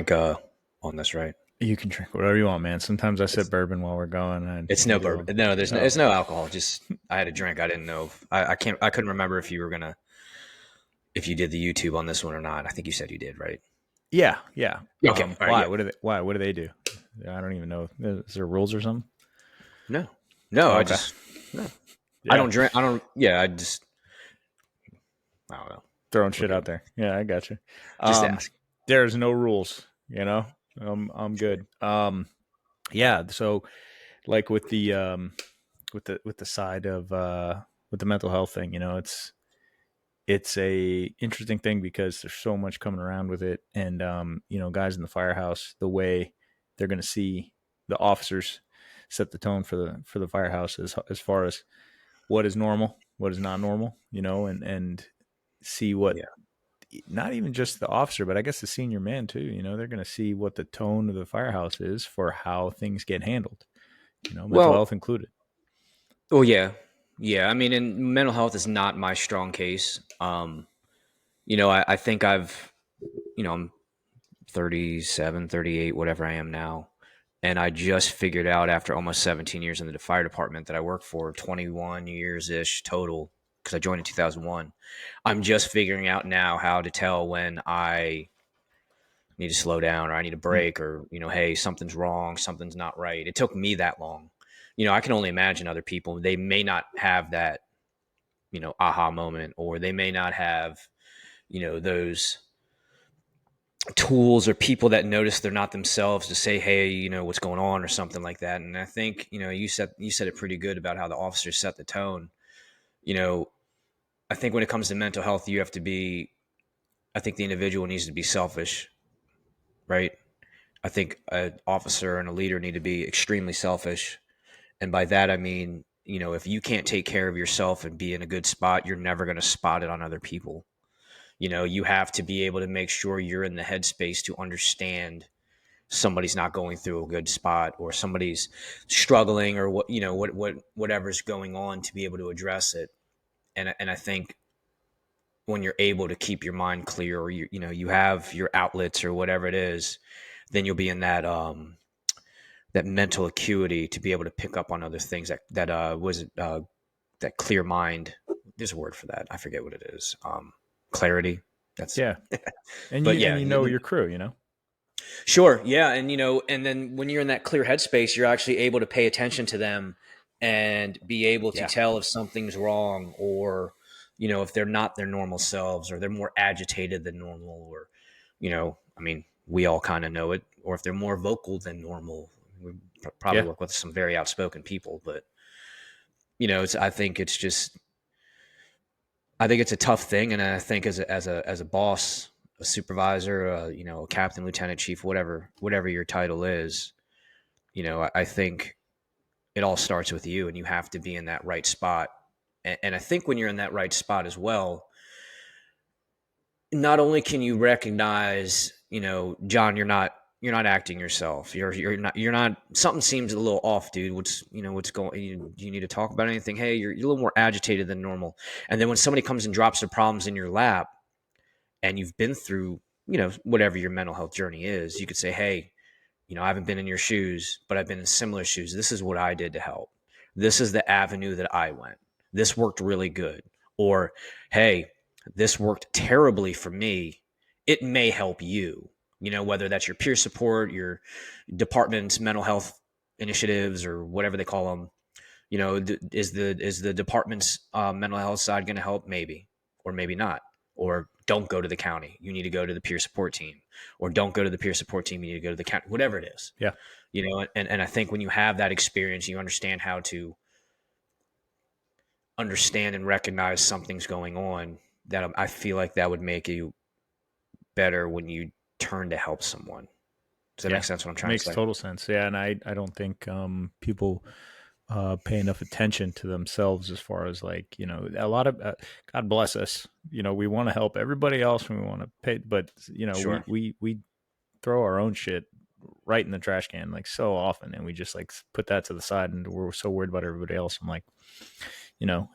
drink on this, right? You can drink whatever you want, man. Sometimes I sip bourbon while we're going. And It's I no do. bourbon. No, there's no alcohol. Just I had a drink. I didn't know. I couldn't remember if you were gonna if you did the YouTube on this one or not. I think you said you did, right? Yeah, yeah. Okay. All right. Why? Yeah. Why? What do they do? I don't even know. Is there rules or something? No. No. Oh, I okay. just no. I Yeah, don't drink. I don't. Yeah. I don't know. throwing We're shit good. out there. Yeah, I got you. Just Um, ask. there's no rules. I'm Sure. good. Yeah. So, like with the side of with the mental health thing, it's a interesting thing because there's so much coming around with it, and guys in the firehouse, the way they're going to see the officers set the tone for the firehouse as far as what is normal, what is not normal, and see what, Yeah. not even just the officer, but I guess the senior man too. They're going to see what the tone of the firehouse is for how things get handled. Mental Well. health included. Oh yeah. Yeah. I mean, and mental health is not my strong case. I think I'm 37, 38, whatever I am now. And I just figured out after almost 17 years in the fire department that I worked for 21 years ish total because I joined in 2001. I'm just figuring out now how to tell when I need to slow down or I need a Mm. break or, hey, something's wrong, something's not right. It took me that long. I can only imagine other people. They may not have that, aha moment, or they may not have, those tools or people that notice they're not themselves to say, hey, what's going on or something like that. And I think, you said it pretty good about how the officers set the tone. You know, I think when it comes to mental health, you have to be, I think the individual needs to be selfish, right? I think an officer and a leader need to be extremely selfish. And by that, I mean, if you can't take care of yourself and be in a good spot, you're never going to spot it on other people. You have to be able to make sure you're in the headspace to understand somebody's not going through a good spot or somebody's struggling or whatever's going on to be able to address it. And I think when you're able to keep your mind clear or you have your outlets or whatever it is, then you'll be in that mental acuity to be able to pick up on other things that was that clear mind. There's a word for that. I forget what it is. Clarity. That's Yeah, and but you and yeah. you know your crew. Sure. Yeah. And then when you're in that clear headspace, you're actually able to pay attention to them and be able to Yeah, tell if something's wrong or, if they're not their normal selves or they're more agitated than normal or, I mean, we all kind of know it, or if they're more vocal than normal. We probably yeah, work with some very outspoken people, but, I think it's a tough thing. And I think as a boss, a supervisor, a captain, lieutenant, chief, whatever your title is, I think it all starts with you, and you have to be in that right spot. And I think when you're in that right spot as well, not only can you recognize, John, you're not acting yourself. You're not. Something seems a little off, dude. What's going? Do you need to talk about anything? Hey, you're a little more agitated than normal. And then when somebody comes and drops their problems in your lap, and you've been through, whatever your mental health journey is, you could say, hey, I haven't been in your shoes, but I've been in similar shoes. This is what I did to help. This is the avenue that I went. This worked really good. Or, hey, this worked terribly for me. It may help you, whether that's your peer support, your department's mental health initiatives, or whatever they call them. Is the department's mental health side going to help? Maybe, or maybe not. Or don't go to the county. You need to go to the peer support team. Or don't go to the peer support team. You need to go to the county. Whatever it is, yeah. and I think when you have that experience, you understand how to understand and recognize something's going on. That I feel like that would make you better when you turn to help someone. Does that Yeah, make sense? What I'm trying to makes say? total sense. Yeah, and I don't think people pay enough attention to themselves as far as like a lot of God bless us. We want to help everybody else and we want to pay, but we Sure. we throw our own shit right in the trash can like so often, and we just like put that to the side, and we're so worried about everybody else. I'm like,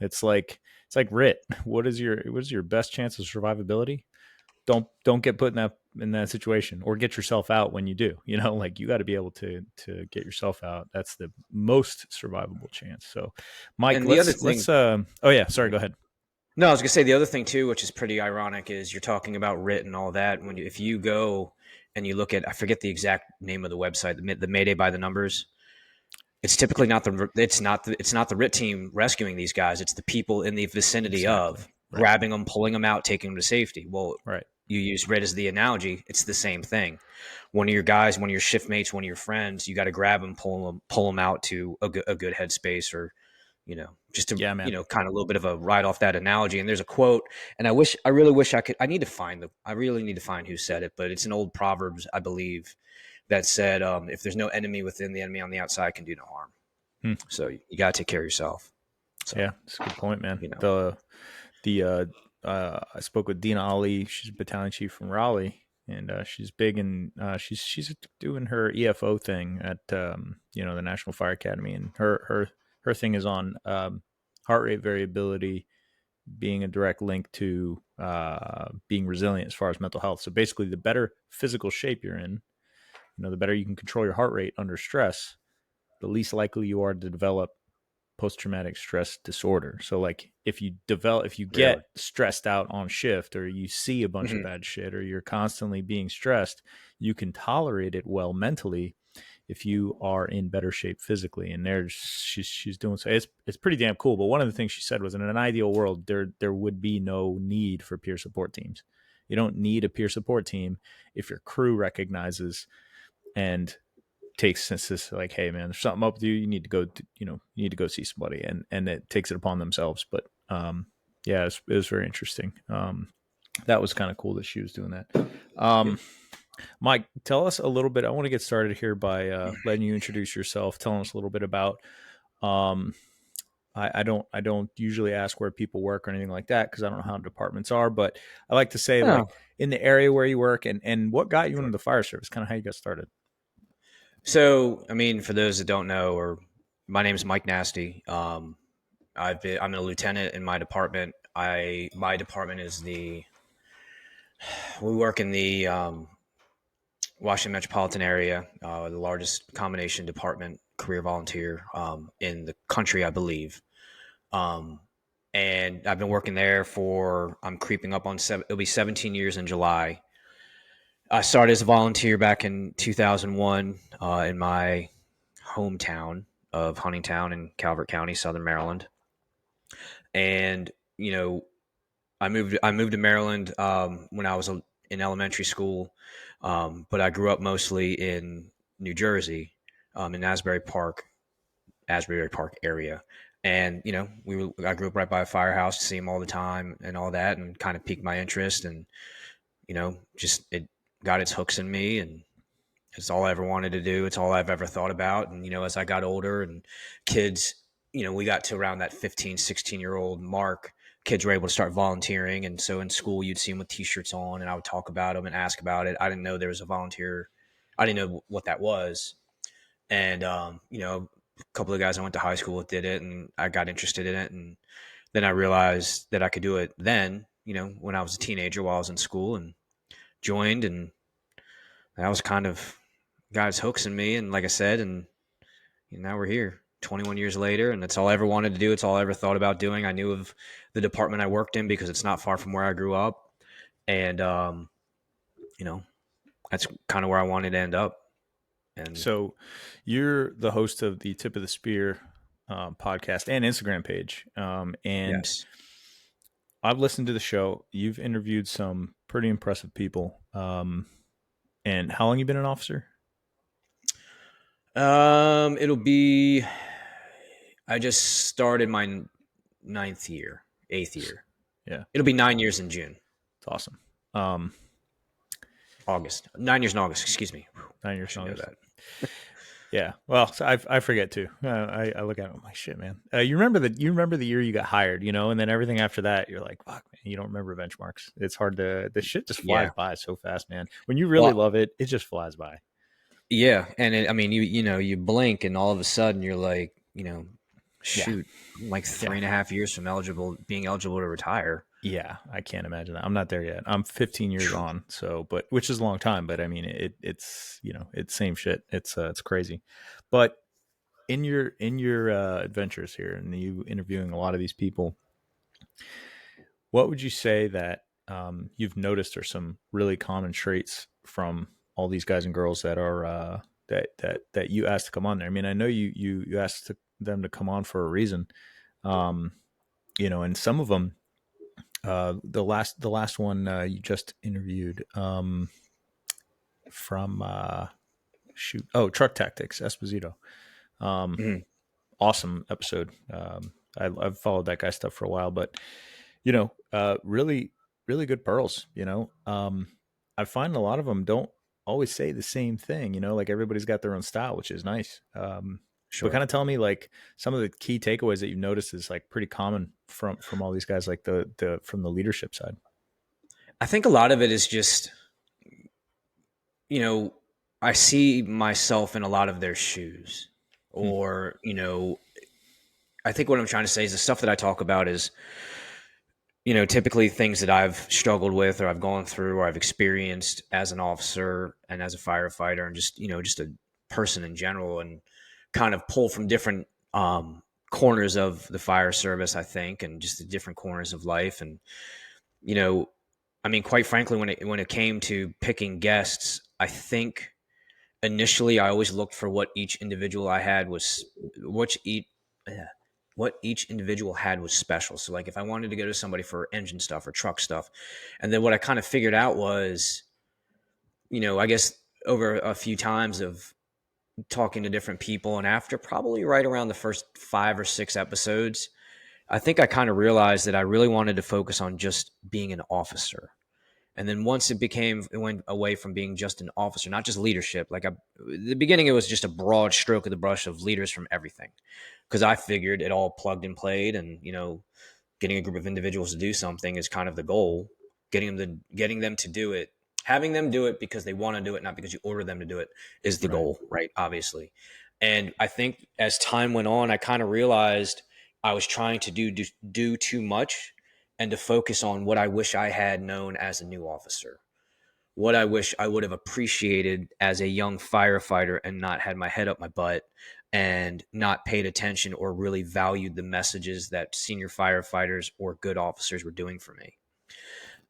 it's like RIT. What is your best chance of survivability? don't get put in that situation, or get yourself out when you do. Like, you got to be able to get yourself out. That's the most survivable chance. So, Mike, And the other let's thing, oh yeah, sorry, go ahead. no, I was gonna say the other thing too, which is pretty ironic, is you're talking about writ and all that. If you go and you look at, I forget the exact name of the website, the Mayday by the numbers. It's typically not the RIT team rescuing these guys. It's the people in the vicinity Exactly. of Right. grabbing them, pulling them out, taking them to safety. Well, Right. you use RIT as the analogy. It's the same thing. One of your guys, one of your shift mates, one of your friends, you got to grab them, pull them out to a good headspace, or just to Yeah, man. kind of a little bit of a ride off that analogy. And there's a quote, and I really wish I could. I really need to find who said it, but it's an old Proverbs, I believe, that said, if there's no enemy within, the enemy on the outside can do no harm. Hmm. So you got to take care of yourself. So, Yeah, that's a good point, man. you know, The I spoke with Dina Ali. She's a battalion chief from Raleigh, and she's big, and she's doing her EFO thing at the National Fire Academy, and her thing is on heart rate variability being a direct link to being resilient as far as mental health. So basically, the better physical shape you're in, the better you can control your heart rate under stress, the least likely you are to develop post-traumatic stress disorder. So like, if you really. get stressed out on shift, or you see a bunch of Hmm. bad shit, or you're constantly being stressed, you can tolerate it well mentally if you are in better shape physically. And she's doing so. It's pretty damn cool. But one of the things she said was, in an ideal world, there would be no need for peer support teams. You don't need a peer support team if your crew recognizes and takes this, like, hey man, there's something up with you, you need to go you need to go see somebody, and it takes it upon themselves. But yeah, it was very interesting. That was kind of cool that she was doing that. Yeah. Mike, tell us a little bit. I want to get started here by letting you introduce yourself, telling us a little bit about um I don't usually ask where people work or anything like that, because I don't know how departments are, but I like to say, Oh, like, in the area where you work, and what got you into the fire service, kind of how you got started. so I mean, for those that don't know, or my name is Mike Nasti. I'm a lieutenant in my department. My department is we work in the Washington metropolitan area, the largest combination department career volunteer in the country, I believe. Um, and I've been working there for, I'm creeping up on it'll be 17 years in July. I started as a volunteer back in 2001 in my hometown of Huntingtown in Calvert County, Southern Maryland. And, you know, I moved to Maryland when I was in elementary school, but I grew up mostly in New Jersey, in Asbury Park area. And I grew up right by a firehouse, to see them all the time and all that, and kind of piqued my interest, and just it got its hooks in me, and it's all I ever wanted to do. It's all I've ever thought about. And as I got older, and kids, we got to around that 15, 16-year-old mark, kids were able to start volunteering. And so in school, you'd see them with t-shirts on, and I would talk about them and ask about it. I didn't know there was a volunteer. I didn't know what that was. And, a couple of guys I went to high school with did it, and I got interested in it. And then I realized that I could do it then, when I was a teenager while I was in school, and joined. And that was kind of got its hooks in me. And like I said, and now we're here 21 years later, and it's all I ever wanted to do. It's all I ever thought about doing. I knew of the department I worked in because it's not far from where I grew up. And, you know, that's kind of where I wanted to end up. And So, you're the host of the Tip of the Spear podcast and Instagram page, and yes. I've listened to the show. You've interviewed some pretty impressive people. And how long you been an officer? It'll be, I just started my eighth year. Yeah, It'll be 9 years in June, it's awesome. Um, August, 9 years in August, excuse me. 9 years I in should know August. that. Yeah. Well, so I forget too. I look at it, I'm like, shit, man. You remember the year you got hired, and then everything after that, you're like, fuck, man, you don't remember benchmarks. It's hard to, the shit just flies Yeah. by so fast, man. When you really Well, love it, it just flies by. yeah. And I mean, you blink, and all of a sudden you're like, Yeah. shoot, I'm like Yeah. 3.5 years from being eligible to retire. Yeah, I can't imagine that. I'm not there yet. I'm 15 years on, so but which is a long time. But I mean, it's it's same shit. It's crazy. But in your adventures here, and you interviewing a lot of these people, what would you say that you've noticed are some really common traits from all these guys and girls that are that you asked to come on there? I mean, I know you asked them to come on for a reason, um, and some of them, the last one you just interviewed, from shoot, oh, Truck Tactics Esposito. Um, Mhm. awesome episode. I've followed that guy's stuff for a while, but really, really good pearls. I find a lot of them don't always say the same thing. Like everybody's got their own style, which is nice. But kind Sure. of tell me like some of the key takeaways that you've noticed is like pretty common from all these guys, like the from the leadership side. I think a lot of it is just, you know, I see myself in a lot of their shoes. Hmm. Or, I think what I'm trying to say is the stuff that I talk about is, typically things that I've struggled with or I've gone through or I've experienced as an officer and as a firefighter and just, just a person in general, and kind of pull from different corners of the fire service, I think, and just the different corners of life. And, you know, I mean, quite frankly, when it came to picking guests, I think initially I always looked for what each individual I had was what each what each individual had was special. So like if I wanted to go to somebody for engine stuff or truck stuff, and then what I kind of figured out was, I guess over a few times of talking to different people, and after probably right around the first 5 or 6 episodes, I think I kind of realized that I really wanted to focus on just being an officer. And then once it went away from being just an officer, not just leadership. Like the beginning, it was just a broad stroke of the brush of leaders from everything, because I figured it all plugged and played, and getting a group of individuals to do something is kind of the goal. Getting them to do it, having them do it because they want to do it, not because you order them to do it, is the Right. goal, right? Obviously. And I think as time went on, I kind of realized I was trying to do too much, and to focus on what I wish I had known as a new officer, what I wish I would have appreciated as a young firefighter, and not had my head up my butt and not paid attention or really valued the messages that senior firefighters or good officers were doing for me.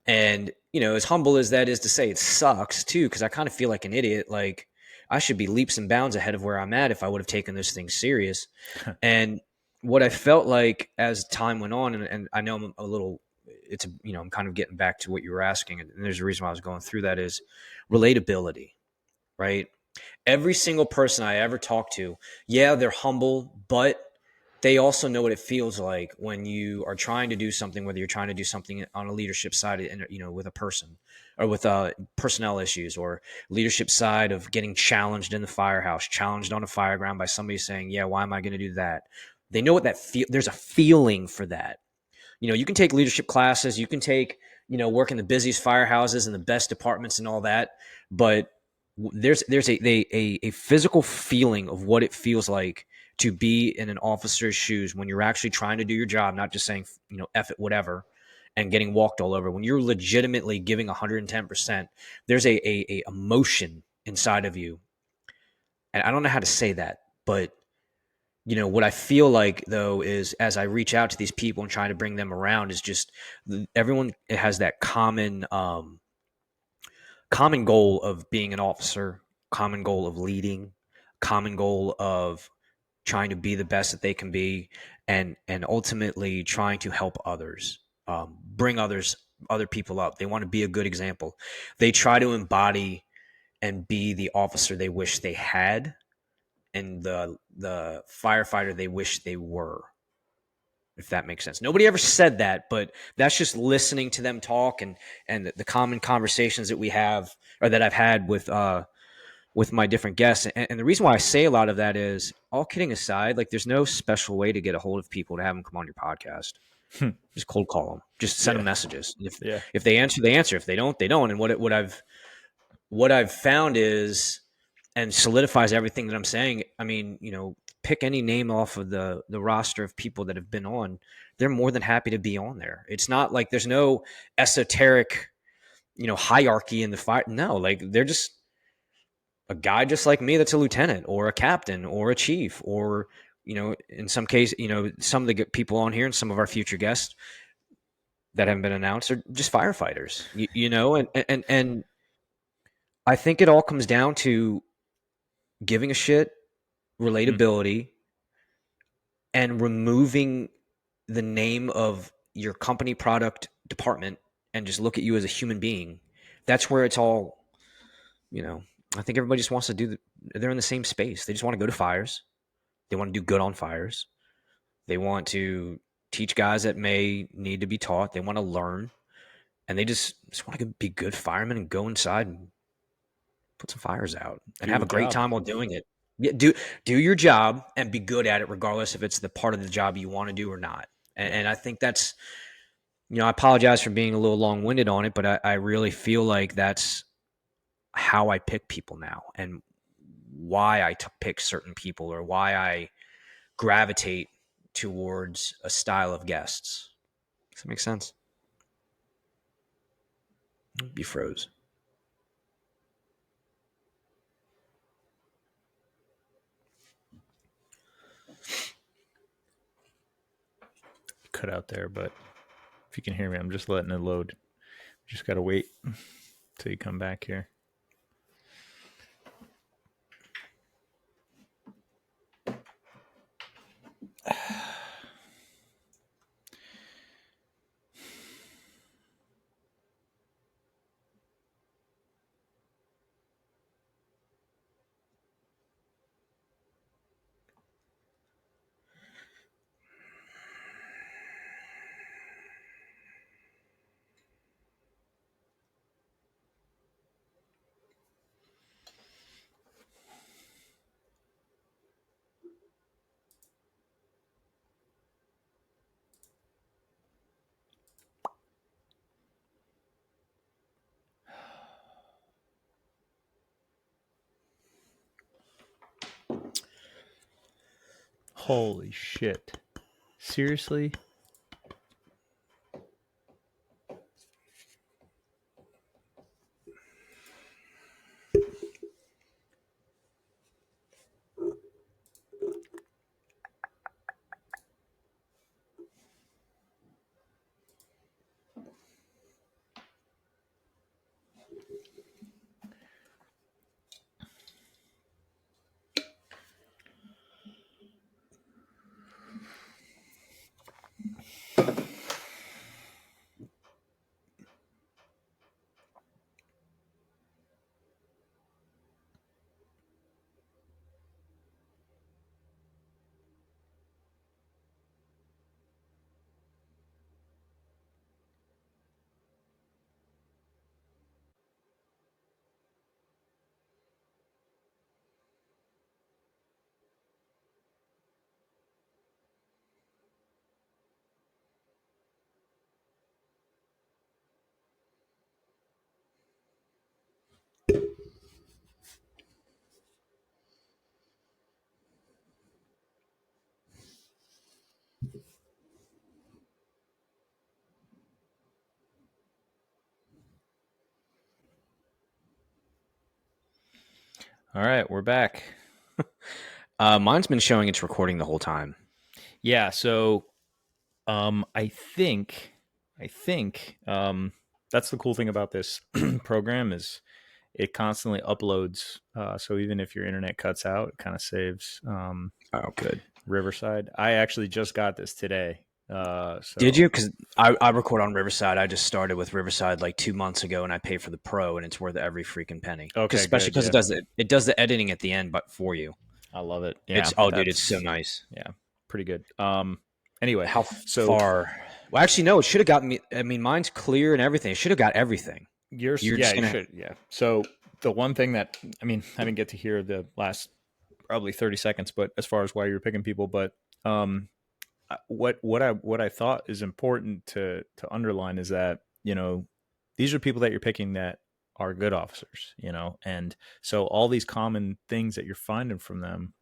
And, as humble as that is to say, it sucks too, because I kind of feel like an idiot. Like, I should be leaps and bounds ahead of where I'm at if I would have taken those things serious. And what I felt like as time went on, and I know I'm a little, I'm kind of getting back to what you were asking, and there's a reason why I was going through that, is relatability, right? Every single person I ever talked to, yeah, they're humble, but they also know what it feels like when you are trying to do something, whether you're trying to do something on a leadership side, and with a person, or with personnel issues, or leadership side of getting challenged in the firehouse, challenged on a fireground by somebody saying, yeah, why am I going to do that? They know what that feel. There's a feeling for that. You can take leadership classes, you can take, work in the busiest firehouses and the best departments and all that, but there's a physical feeling of what it feels like to be in an officer's shoes when you're actually trying to do your job, not just saying, F it, whatever, and getting walked all over. When you're legitimately giving 110%, there's a emotion inside of you. And I don't know how to say that, but what I feel like though is, as I reach out to these people and try to bring them around, is just everyone has that common goal of being an officer, common goal of leading, common goal of trying to be the best that they can be, and ultimately trying to help others, bring other people up. They want to be a good example. They try to embody and be the officer they wish they had, and the firefighter they wish they were, if that makes sense. Nobody ever said that, but that's just listening to them talk, and the common conversations that we have, or that I've had with my different guests. And the reason why I say a lot of that is, all kidding aside, like there's no special way to get a hold of people to have them come on your podcast. Just cold call them, just send them Yeah. messages. And if Yeah. if they answer, they answer. If they don't, they don't. And what I've found is, and solidifies everything that I'm saying. I mean, pick any name off of the roster of people that have been on. They're more than happy to be on there. It's not like there's no esoteric, hierarchy in the fight. No, like they're just a guy just like me that's a lieutenant or a captain or a chief or in some case, some of the people on here and some of our future guests that haven't been announced are just firefighters. And I think it all comes down to giving a shit, relatability, and removing the name of your company, product, department, and just look at you as a human being. That's where it's all, I think everybody just wants to they're in the same space. They just want to go to fires. They want to do good on fires. They want to teach guys that may need to be taught. They want to learn. And they just want to be good firemen and go inside and put some fires out and Do have your a great job. time while doing it. Yeah, do your job and be good at it, regardless if it's the part of the job you want to do or not. And, Yeah. and I think that's, I apologize for being a little long winded on it, but I really feel like that's how I pick people now and why I pick certain people or why I gravitate towards a style of guests. Does that make sense? You froze. Cut out there, but if you can hear me, I'm just letting it load. Just got to wait till you come back here. Holy shit. Seriously? All right, we're back. Mine's been showing it's recording the whole time. Yeah, so I think that's the cool thing about this program is it constantly uploads. So even if your internet cuts out, it kind of saves Oh, good. Riverside. I actually just got this today. Did So you? Because I record on Riverside. I just started with Riverside like 2 months ago, and I pay for the pro, and it's worth every freaking penny. Because okay, especially good. because Yeah, it does the editing at the end, but for you, I love it. Yeah, it's dude, it's so that's nice. yeah, pretty good. Anyway, How so far? Well, actually, no. It should have gotten me. I mean, mine's clear and everything. It should have got everything. yours, You're yeah, just you gonna. should, yeah. So the one thing that I mean, I didn't get to hear the last probably 30 seconds, but as far as why you're picking people, but um, what I thought is important to underline is that these are people that you're picking that are good officers, and so all these common things that you're finding from them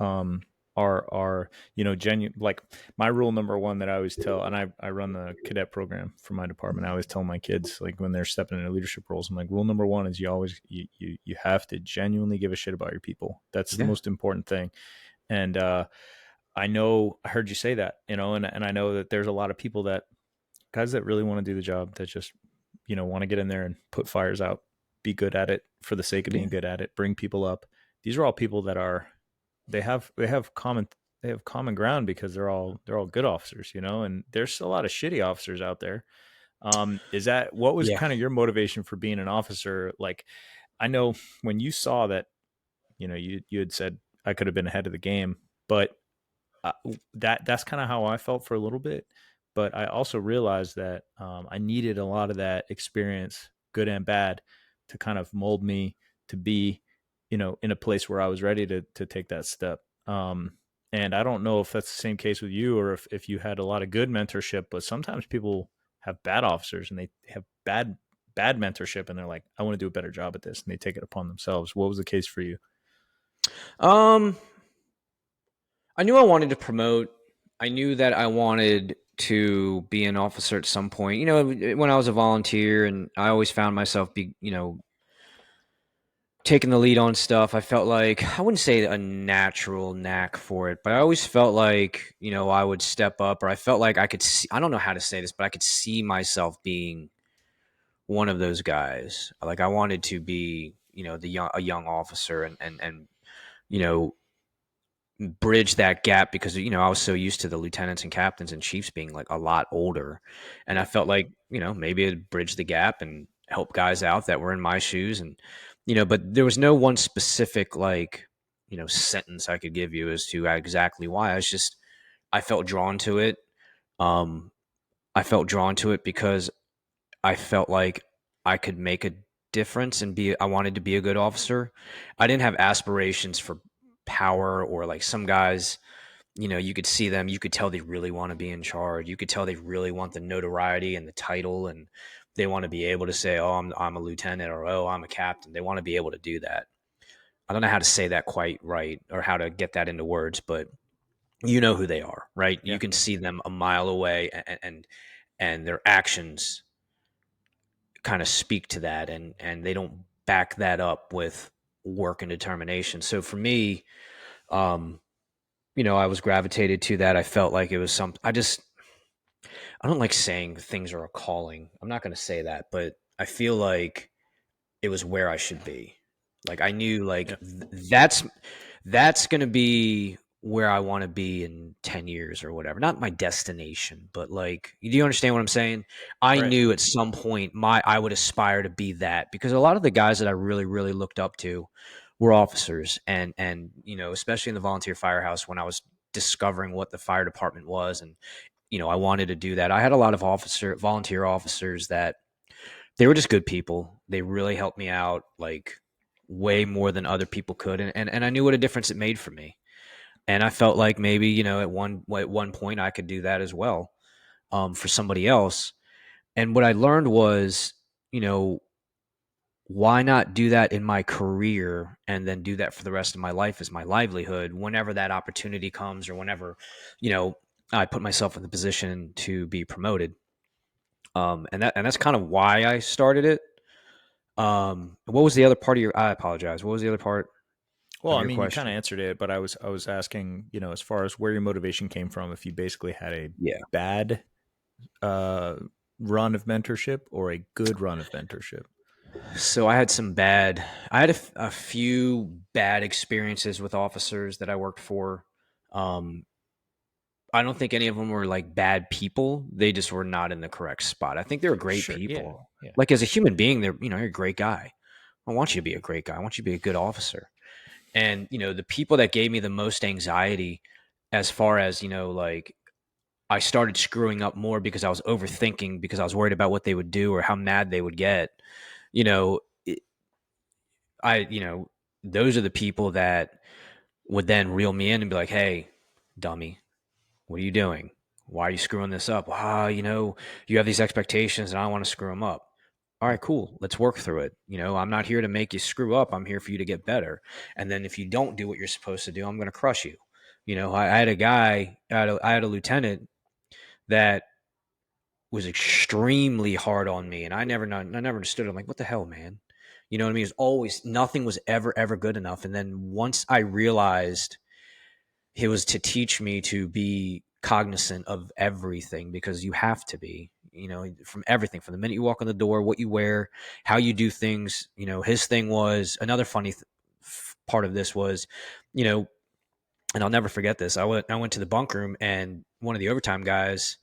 um, are genuine. Like my rule number one that I always tell, and I run the cadet program for my department. I always tell my kids, like when they're stepping into leadership roles, I'm like, rule number one is you have to genuinely give a shit about your people. That's the Yeah. most important thing. And I know I heard you say that, and I know that there's a lot of people that guys that really want to do the job that just want to get in there and put fires out, be good at it for the sake of being Yeah. good at it, bring people up. These are all people that are they have common ground because they're all good officers, and there's a lot of shitty officers out there. Is that what was Yeah. kind of your motivation for being an officer? Like, I know when you saw that, you had said I could have been ahead of the game, but that's kind of how I felt for a little bit. But I also realized that I needed a lot of that experience, good and bad, to kind of mold me to be, in a place where I was ready to take that step. And I don't know if that's the same case with you, or if you had a lot of good mentorship, but sometimes people have bad officers and they have bad mentorship, and they're like, I want to do a better job at this, and they take it upon themselves. What was the case for you? Um, I knew I wanted to promote. I knew that I wanted to be an officer at some point. When I was a volunteer, and I always found myself taking the lead on stuff. I felt like I wouldn't say a natural knack for it, but I always felt like, I would step up, or I felt like I could see, I don't know how to say this, but I could see myself being one of those guys. Like I wanted to be, a young officer and you know, bridge that gap because I was so used to the lieutenants and captains and chiefs being like a lot older, and I Yeah. felt like maybe it'd bridge the gap and help guys out that were in my shoes, and but there was no one specific like sentence I could give you as to exactly why. I felt drawn to it. Um, I felt drawn to it because I felt like I could make a difference and I wanted to be a good officer. I didn't have aspirations for power or like some guys, you could see them, you could tell they really want to be in charge. You could tell they really want the notoriety and the title, and they want to be able to say, "Oh, I'm a lieutenant," or "Oh, I'm a captain." They want to be able to do that. I don't know how to say that quite right or how to get that into words, but you know who they are, right? You Yeah. can see them a mile away, and their actions kind of speak to that, and they don't back that up with work and determination. So for me, um, I was gravitated to that. I felt like it was I don't like saying things are a calling. I'm not going to say that, but I feel like it was where I should be. Like I knew Yeah. like that's going to be where I want to be in 10 years or whatever. Not my destination, but like do you understand what I'm saying? I Right. knew at some point I would aspire to be that because a lot of the guys that I really really looked up to were officers, and especially in the volunteer firehouse when I was discovering what the fire department was, and I wanted to do that. I had a lot of volunteer officers that they were just good people. They really helped me out like way more than other people could, and I knew what a difference it made for me. And I felt like maybe at one point I could do that as well, for somebody else. And what I learned was, you know, why not do that in my career and then do that for the rest of my life as my livelihood whenever that opportunity comes, or whenever you know I put myself in the position to be promoted. And that's kind of why I started it. What was the other part of your? I apologize. What was the other part Well, of I your mean, you kind of question? answered it, but I was asking, as far as where your motivation came from, if you basically had a Yeah. bad uh, run of mentorship or a good run of mentorship. So I had a few bad experiences with officers that I worked for. Um, I don't think any of them were like bad people. They just were not in the correct spot. I think they were great Sure. Yeah. people. Yeah. Like as a human being, you're a great guy. I want you to be a great guy. I want you to be a good officer. And the people that gave me the most anxiety, as far as like I started screwing up more because I was overthinking because I was worried about what they would do or how mad they would get. You know, it, I those are the people that would then reel me in and be like, "Hey, dummy, what are you doing? Why are you screwing this up? You have these expectations and I don't want to screw them up." all right, cool. Let's work through it. I'm not here to make you screw up. I'm here for you to get better. And then if you don't do what you're supposed to do, I'm going to crush you. I had a guy, I had a lieutenant that was extremely hard on me, and I never understood it. I'm like, what the hell, man? You know what I mean? It's always nothing was ever good enough. And then once I realized it was to teach me to be cognizant of everything, because you have to be, from everything, from the minute you walk in the door, what you wear, how you do things. His thing was another funny part of this was, you know, and I'll never forget this. I went to the bunk room, and one of the overtime guys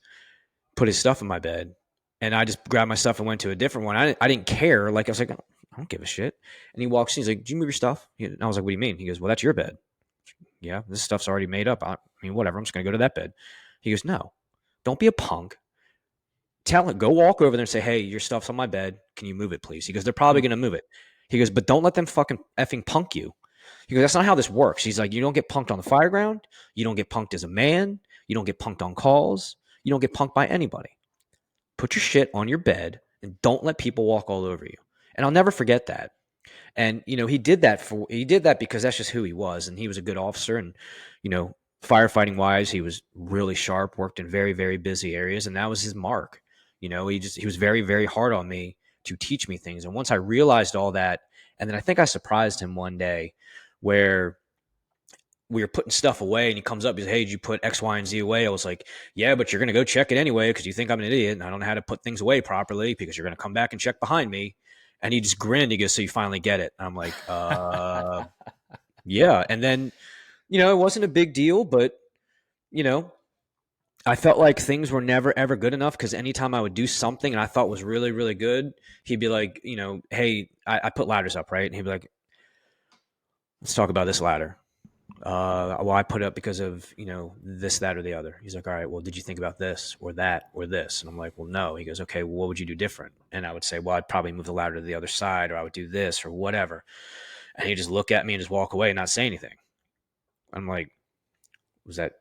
put his stuff in my bed, and I just grabbed my stuff and went to a different one. I didn't care. Like, I was like, I don't give a shit. And he walks in, he's like, "Do you move your stuff?" And I was like, "What do you mean?" He goes, "Well, that's your bed." Yeah, this stuff's already made up. I mean, whatever. I'm just gonna go to that bed. He goes, "No, don't be a punk. Tell it. Go walk over there and say, hey, your stuff's on my bed. Can you move it, please?" He goes, "They're probably gonna move it." He goes, "But don't let them fucking effing punk you." He goes, "That's not how this works." He's like, "You don't get punked on the fire ground. You don't get punked as a man. You don't get punked on calls. You don't get punked by anybody. Put your shit on your bed and don't let people walk all over you." And I'll never forget that. And he did that because that's just who he was, and he was a good officer. And you know, firefighting wise, he was really sharp, worked in very very busy areas, and that was his mark. He was very very hard on me to teach me things. And once I realized all that, and then I think I surprised him one day where we were putting stuff away, and he comes up, he's like, "Hey, did you put X, Y, and Z away?" I was like, "Yeah, but you're gonna go check it anyway because you think I'm an idiot and I don't know how to put things away properly because you're gonna come back and check behind me." And he just grinned. He goes, "So you finally get it?" And I'm like, yeah." And then, it wasn't a big deal, but you know, I felt like things were never ever good enough, because anytime I would do something and I thought was really really good, he'd be like, "Hey, I put ladders up, right?" And he'd be like, "Let's talk about this ladder." Well, I put it up because of, this, that, or the other. He's like, "All right, well, did you think about this or that or this?" And I'm like, "Well, no." He goes, "Okay, well, what would you do different?" And I would say, "Well, I'd probably move the ladder to the other side, or I would do this or whatever." And he'd just look at me and just walk away and not say anything. I'm like, was that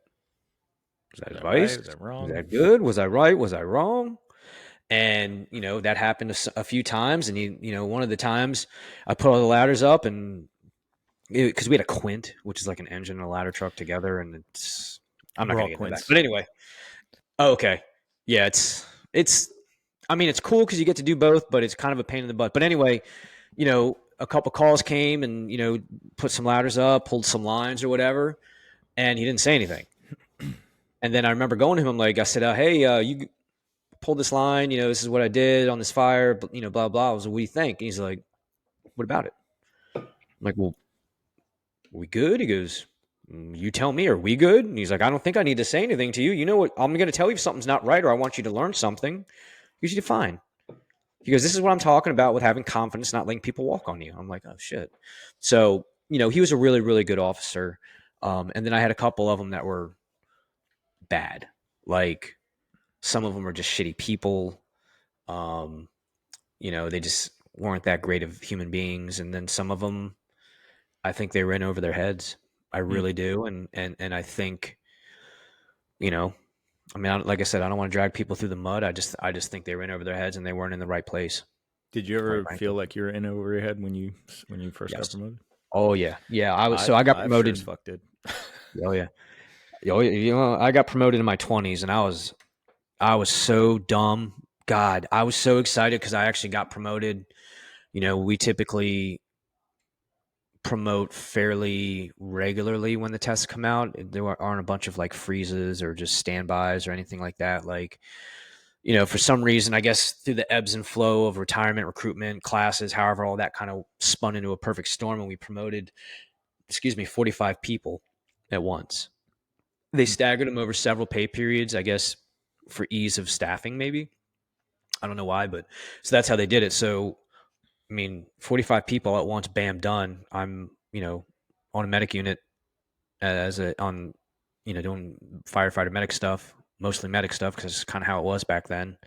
was that Was that right? advice? Was that Was wrong? that good? Was I right? Was I wrong? And that happened a few times. And one of the times I put all the ladders up, and because we had a quint, which is like an engine and a ladder truck together, and I'm not We're going all to get into that. quints. But anyway, oh, okay, yeah, it's. I mean, it's cool because you get to do both, but it's kind of a pain in the butt. But anyway, a couple calls came, and put some ladders up, pulled some lines or whatever, and he didn't say anything. And then I remember going to him, like I said, "Hey, you pulled this line. This is what I did on this fire. But blah blah." I was like, "What do you think?" And he's like, "What about it?" I'm like, "Well, we good?" He goes, "You tell me, are we good?" And he's like, "I don't think I need to say anything to you. You know what? I'm going to tell you if something's not right, or I want you to learn something. You should fine." He goes, "This is what I'm talking about with having confidence, not letting people walk on you." I'm like, "Oh shit." So, he was a really, really good officer. And then I had a couple of them that were bad. Like, some of them were just shitty people. Um, they just weren't that great of human beings. And then some of them, I think they ran over their heads. I Mm. really do. And I think, you know, I mean, like I said, I don't want to drag people through the mud. I just think they ran over their heads and they weren't in the right place, Did you quite ever feel frankly. like you were in over your head when you first got Yes. promoted? Oh yeah. Yeah. I I got I sure as promoted. fuck did. Oh yeah. Oh yeah. I got promoted in my 20s, and I was so dumb. God, I was so excited because I actually got promoted. We typically promote fairly regularly when the tests come out. There aren't a bunch of like freezes or just standbys or anything like that. Like, for some reason, I guess through the ebbs and flow of retirement, recruitment, classes, however, all that kind of spun into a perfect storm, and we promoted, 45 people at once. They Mm. staggered them over several pay periods, I guess, for ease of staffing, maybe. I don't know why, but so that's how they did it. So, I mean, 45 people at once, bam, done. I'm, on a medic unit doing firefighter medic stuff, mostly medic stuff because it's kind of how it was back then.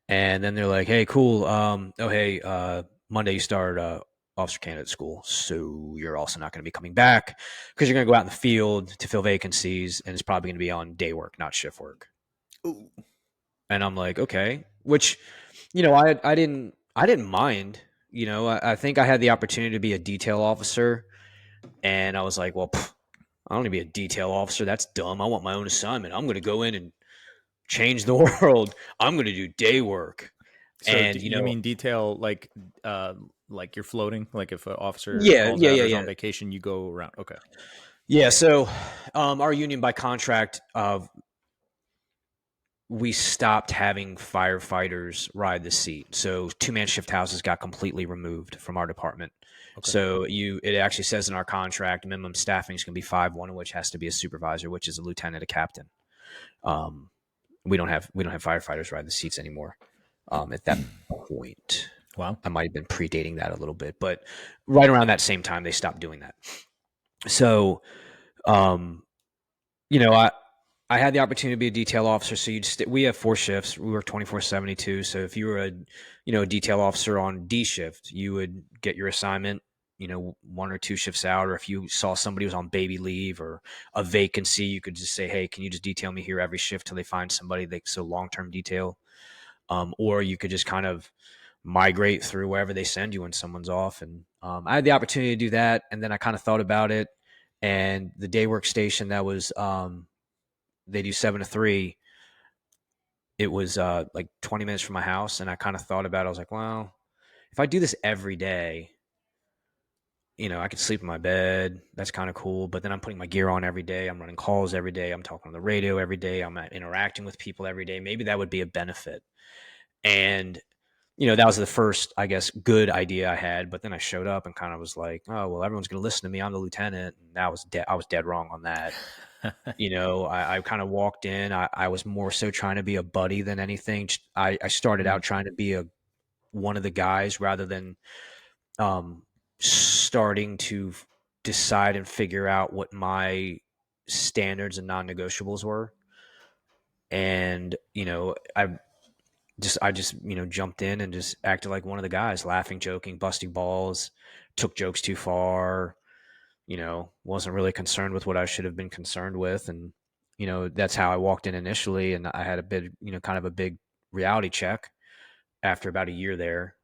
And then they're like, "Hey, cool. Oh, hey, Monday you start officer candidate school, so you're also not going to be coming back because you're going to go out in the field to fill vacancies, and it's probably going to be on day work, not shift work." Ooh. And I'm like, "Okay," which, I didn't. I didn't mind. I think I had the opportunity to be a detail officer, and I was like, well, I don't want to be a detail officer. That's dumb. I want my own assignment. I'm going to go in and change the world. I'm going to do day work. So And you mean detail like you're floating? Like if an officer yeah, calls yeah, out yeah, or is on yeah, vacation, you go around. Okay. yeah. So, our union by contract, we stopped having firefighters ride the seat. So 2-man shift houses got completely removed from our department. Okay. So it actually says in our contract, minimum staffing is going to be 5, one of which has to be a supervisor, which is a lieutenant, a captain. Um, we don't have firefighters ride the seats anymore. At that point, Wow. I might have been predating that a little bit, but right around that same time, they stopped doing that. So, um, you know, I had the opportunity to be a detail officer. So we have 4 shifts. We work 24/72. So if you were a detail officer on D shift, you would get your assignment, 1 or 2 shifts out. Or if you saw somebody was on baby leave or a vacancy, you could just say, hey, can you just detail me here every shift till they find somebody? So long-term detail. Or you could just kind of migrate through wherever they send you when someone's off. And I had the opportunity to do that. And then I kind of thought about it. And the day workstation that was they do 7 to 3. It was like 20 minutes from my house, and I kind of thought about it. I was like, well, if I do this every day, I could sleep in my bed. That's kind of cool. But then I'm putting my gear on every day. I'm running calls every day. I'm talking on the radio every day. I'm interacting with people every day. Maybe that would be a benefit. And that was the first, I guess, good idea I had. But then I showed up and kind of was like, oh well, everyone's going to listen to me. I'm the lieutenant, and that was I was dead wrong on that. I kind of walked in. I was more so trying to be a buddy than anything. I started Mm. out trying to be one of the guys rather than starting to decide and figure out what my standards and non-negotiables were. And I just jumped in and just acted like one of the guys, laughing, joking, busting balls, took jokes too far, wasn't really concerned with what I should have been concerned with. And, that's how I walked in initially. And I had a bit, kind of a big reality check after about a year there,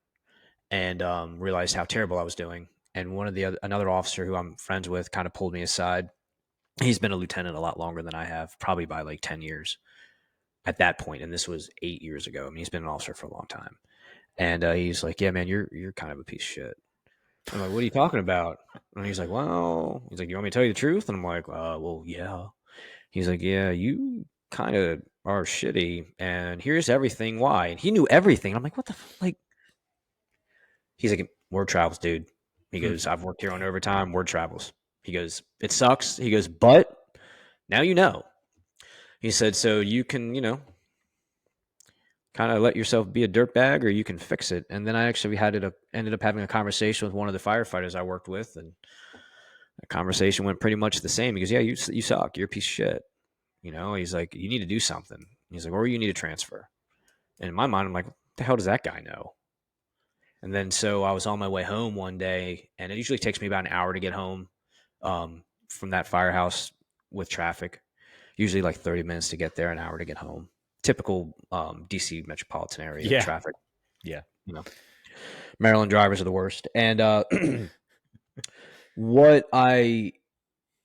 and realized how terrible I was doing. And another officer who I'm friends with kind of pulled me aside. He's been a lieutenant a lot longer than I have, probably by like 10 years at that point. And this was 8 years ago. I mean, he's been an officer for a long time. And he's like, yeah, man, you're kind of a piece of shit. I'm like, what are you talking about? And he's like, well, he's like, you want me to tell you the truth? And I'm like, well, yeah. He's like, yeah, you kind of are shitty, and here's everything why. And he knew everything. I'm like, what the like? He's like, word travels, dude. He Hmm. goes, I've worked here on overtime. Word travels. He goes, it sucks. He goes, but now you know. He said, so you can, kind of let yourself be a dirtbag, or you can fix it. And then I actually ended up having a conversation with one of the firefighters I worked with, and the conversation went pretty much the same. He goes, yeah, you suck. You're a piece of shit. He's like, you need to do something. He's like, or you need to transfer. And in my mind, I'm like, what the hell does that guy know? And then so I was on my way home one day, and it usually takes me about an hour to get home from that firehouse with traffic. Usually like 30 minutes to get there, an hour to get home. Typical DC metropolitan area Yeah. traffic. Yeah. You know, Maryland drivers are the worst. And what I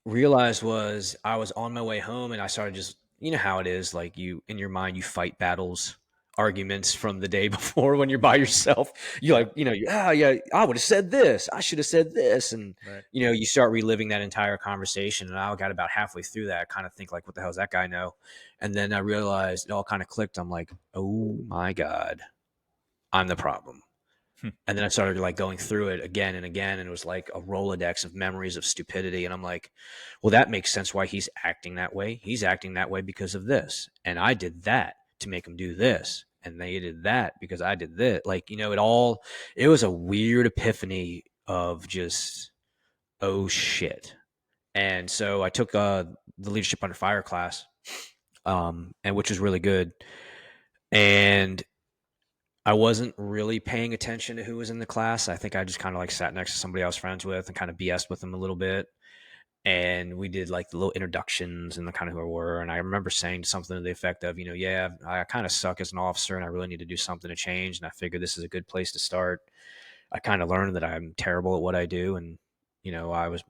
realized was I was on my way home, and I started just, how it is, like you in your mind, you fight battles, arguments from the day before when you're by yourself. You're Yeah. like, yeah, I would have said this. I should have said this. And, Right. you start reliving that entire conversation. And I got about halfway through that. I kind of think like, what the hell does that guy know? And then I realized it all kind of clicked. I'm like, oh my God, I'm the problem. Hmm. And then I started like going through it again and again, and it was like a Rolodex of memories of stupidity. And I'm like, well, that makes sense why he's acting that way. He's acting that way because of this. And I did that to make him do this. And they did that because I did this. Like, it was a weird epiphany of just, oh shit. And so I took the leadership under fire class, and which was really good. And I wasn't really paying attention to who was in the class. I think I just kind of like sat next to somebody I was friends with and kind of BS'd with them a little bit. and we did like the little introductions and the kind of who we were. And I remember saying something to the effect of, yeah, I kind of suck as an officer and I really need to do something to change. And I figured this is a good place to start. I kind of learned that I'm terrible at what I do. And, I was,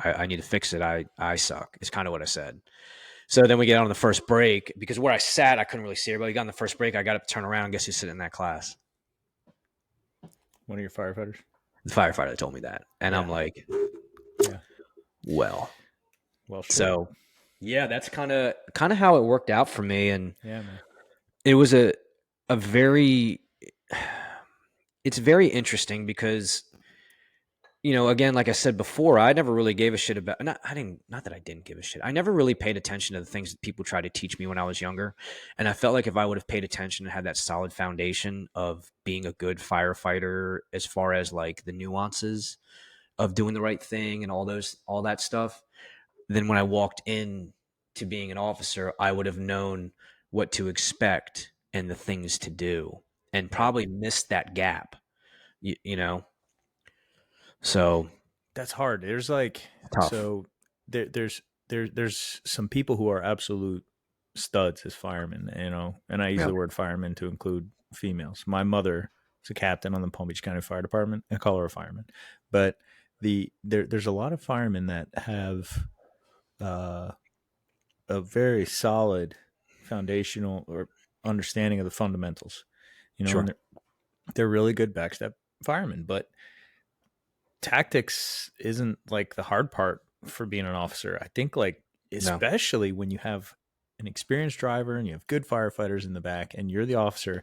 I need to fix it. I suck is kind of what I said. So then we get on the first break because where I sat, I couldn't really see everybody. Got on the first break. I got up to turn around. Guess who's sitting in that class? One of your firefighters. The firefighter told me that. And Yeah. I'm like, Yeah. well, Shit. So yeah, that's kind of how it worked out for me. And Yeah, man. it was a very, it's very interesting because, again, like I said before, I never really gave a shit about, not that I didn't give a shit. I never really paid attention to the things that people tried to teach me when I was younger. And I felt like if I would have paid attention and had that solid foundation of being a good firefighter, as far as like the nuances of doing the right thing and all that stuff, then when I walked in to being an officer, I would have known what to expect and the things to do and probably missed that gap, you know? So That's hard. There's like, tough. so there's some people who are absolute studs as firemen, and I use Yeah, the word firemen to include females. My mother is a captain on the Palm Beach County Fire Department. I call her a fireman, but there's a lot of firemen that have uh, a very solid foundational or understanding of the fundamentals, and sure. they're really good backstep firemen, but tactics isn't like the hard part for being an officer. I think like No, especially when you have an experienced driver and you have good firefighters in the back and you're the officer,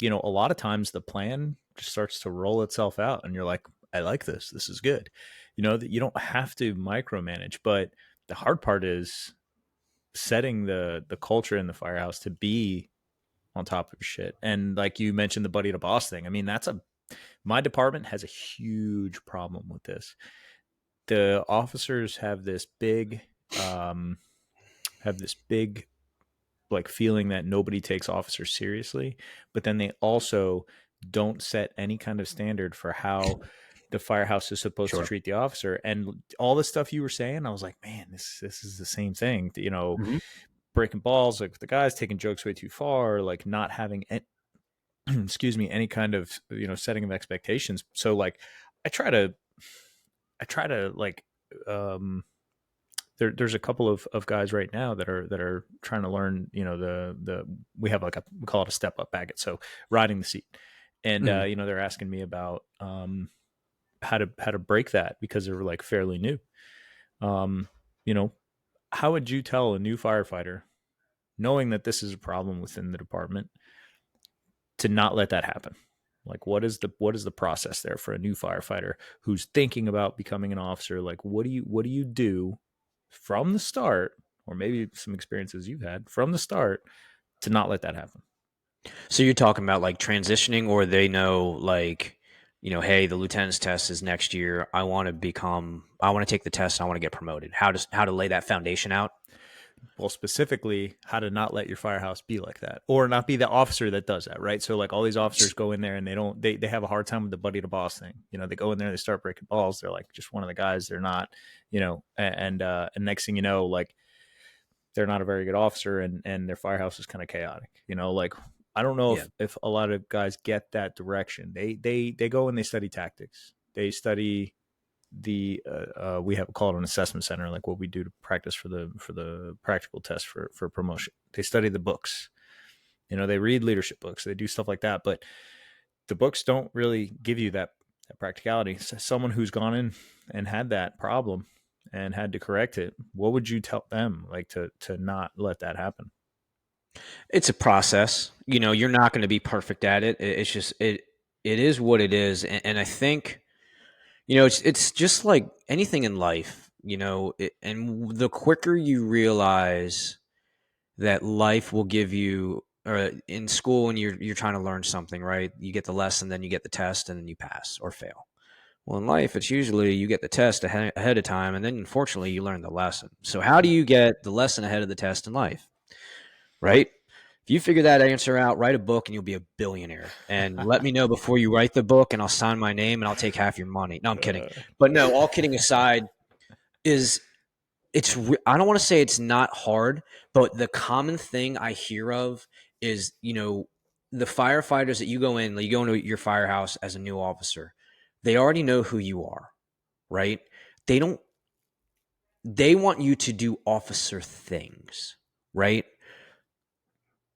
a lot of times the plan just starts to roll itself out and you're like, I like this. This is good. That you don't have to micromanage, but the hard part is setting the culture in the firehouse to be on top of shit. And like you mentioned the buddy to boss thing. I mean, my department has a huge problem with this. The officers have this big like feeling that nobody takes officers seriously, but then they also don't set any kind of standard for how the firehouse is supposed to sure. treat the officer. And all the stuff you were saying, I was like, man, this is the same thing. Mhm. Breaking balls, like the guys taking jokes way too far, like not having excuse me, any kind of setting of expectations. So like I try to I try to like there's a couple of guys right now that are trying to learn, the we have like we call it a step up baggage, so riding the seat. And Mhm. they're asking me about how to break that because they're like fairly new. um you know how would you tell a new firefighter, knowing that this is a problem within the department, to not let that happen? Like what is the process there for a new firefighter who's thinking about becoming an officer? Like what do you do from the start, or maybe some experiences you've had from the start, to not let that happen? So you're talking about like transitioning, or they know like, hey, the lieutenant's test is next year. I want to take the test. I want to get promoted. How to lay that foundation out? Well, specifically, how to not let your firehouse be like that, or not be the officer that does that, right? So, like, all these officers go in there and they have a hard time with the buddy to boss thing. They go in there, they start breaking balls. They're like just one of the guys. They're not, and next thing you know, like they're not a very good officer, and their firehouse is kind of chaotic. Like I don't know Yeah. if a lot of guys get that direction. They go and they study tactics. They study we have called an assessment center, like what we do to practice for the practical test for promotion. They study the books. They read leadership books. They do stuff like that, but the books don't really give you that practicality. So someone who's gone in and had that problem and had to correct it, what would you tell them, like to not let that happen? It's a process. You're not going to be perfect at it. It's just it is what it is. And I think, it's just like anything in life, and the quicker you realize that life will give you, or in school when you're trying to learn something, right? You get the lesson, then you get the test, and then you pass or fail. Well, in life, it's usually you get the test ahead of time, and then unfortunately you learn the lesson. So how do you get the lesson ahead of the test in life, right? If you figure that answer out, write a book and you'll be a billionaire. And let me know before you write the book, and I'll sign my name and I'll take half your money. No, I'm kidding. Uh, But no, all kidding aside, is I don't want to say it's not hard, but the common thing I hear of is, the firefighters that you go into your firehouse as a new officer, they already know who you are, right? They don't, they want you to do officer things, right?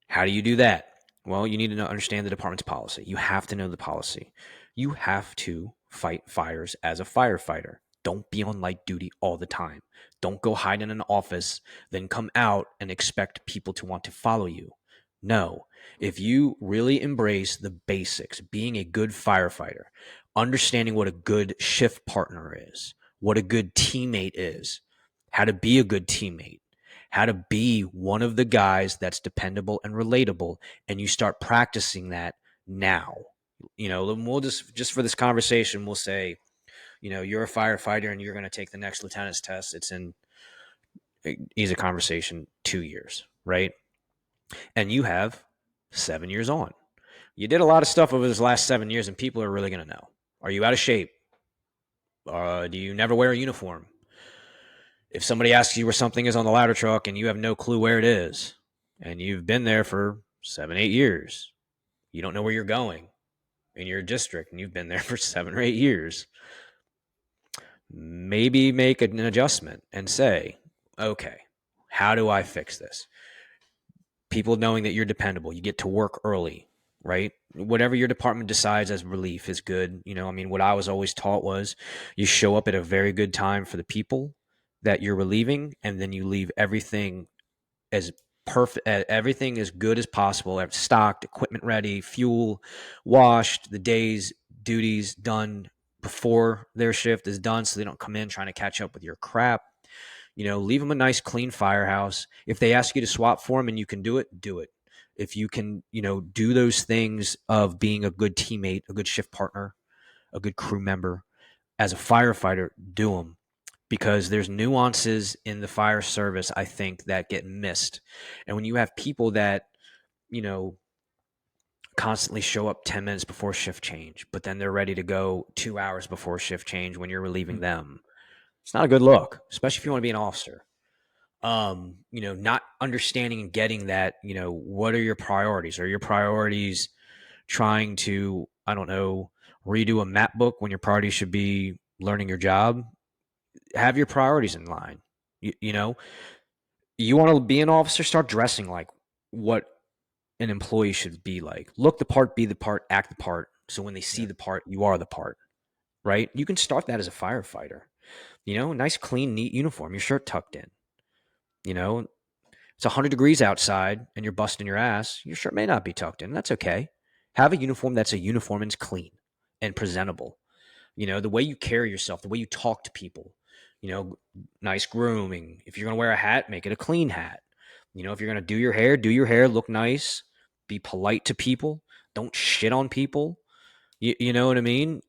How do you do that? Well, you need to understand the department's policy. You have to know the policy. You have to fight fires as a firefighter. Don't be on light duty all the time. Don't go hide in an office, then come out and expect people to want to follow you. No. If you really embrace the basics, being a good firefighter, understanding what a good shift partner is, what a good teammate is, how to be a good teammate, how to be one of the guys that's dependable and relatable, and you start practicing that now. We'll just for this conversation, we'll say, you're a firefighter and you're going to take the next lieutenant's test. It's in easy conversation 2 years, right? And you have 7 years on. You did a lot of stuff over this last 7 years, and people are really going to know. Are you out of shape? Do you never wear a uniform? If somebody asks you where something is on the ladder truck and you have no clue where it is, and you've been there for 7, 8 years, you don't know where you're going in your district, and you've been there for 7 or 8 years, maybe make an adjustment and say, okay, how do I fix this? People knowing that you're dependable, you get to work early, right? Whatever your department decides as relief is good. What I was always taught was you show up at a very good time for the people that you're relieving, and then you leave everything as perfect, everything as good as possible, stocked, equipment ready, fuel washed, the day's duties done before their shift is done, so they don't come in trying to catch up with your crap. Leave them a nice clean firehouse. If they ask you to swap for them and you can do it, do it. If you can, do those things of being a good teammate, a good shift partner, a good crew member as a firefighter, do them, because there's nuances in the fire service, I think, that get missed. And when you have people that, you know, constantly show up 10 minutes before shift change, but then they're ready to go 2 hours before shift change when you're relieving Mm. them, it's not a good look, especially if you Yeah. want to be an officer. Not understanding and getting that, what are your priorities? Are your priorities trying to, I don't know, redo a map book when your priorities should be learning your job? Have your priorities in line. You want to be an officer, start dressing like what an employee should be like. Look the part, be the part, act the part. So when they see Yeah. the part, you are the part, right? You can start that as a firefighter. Nice, clean, neat uniform, your shirt tucked in. You know, it's 100 degrees outside and you're busting your ass. Your shirt may not be tucked in. That's okay. Have a uniform that's a uniform and it's clean and presentable. The way you carry yourself, the way you talk to people, you know, nice grooming. If you're going to wear a hat, make it a clean hat. If you're going to do your hair, look nice, be polite to people, don't shit on people. You know what I mean?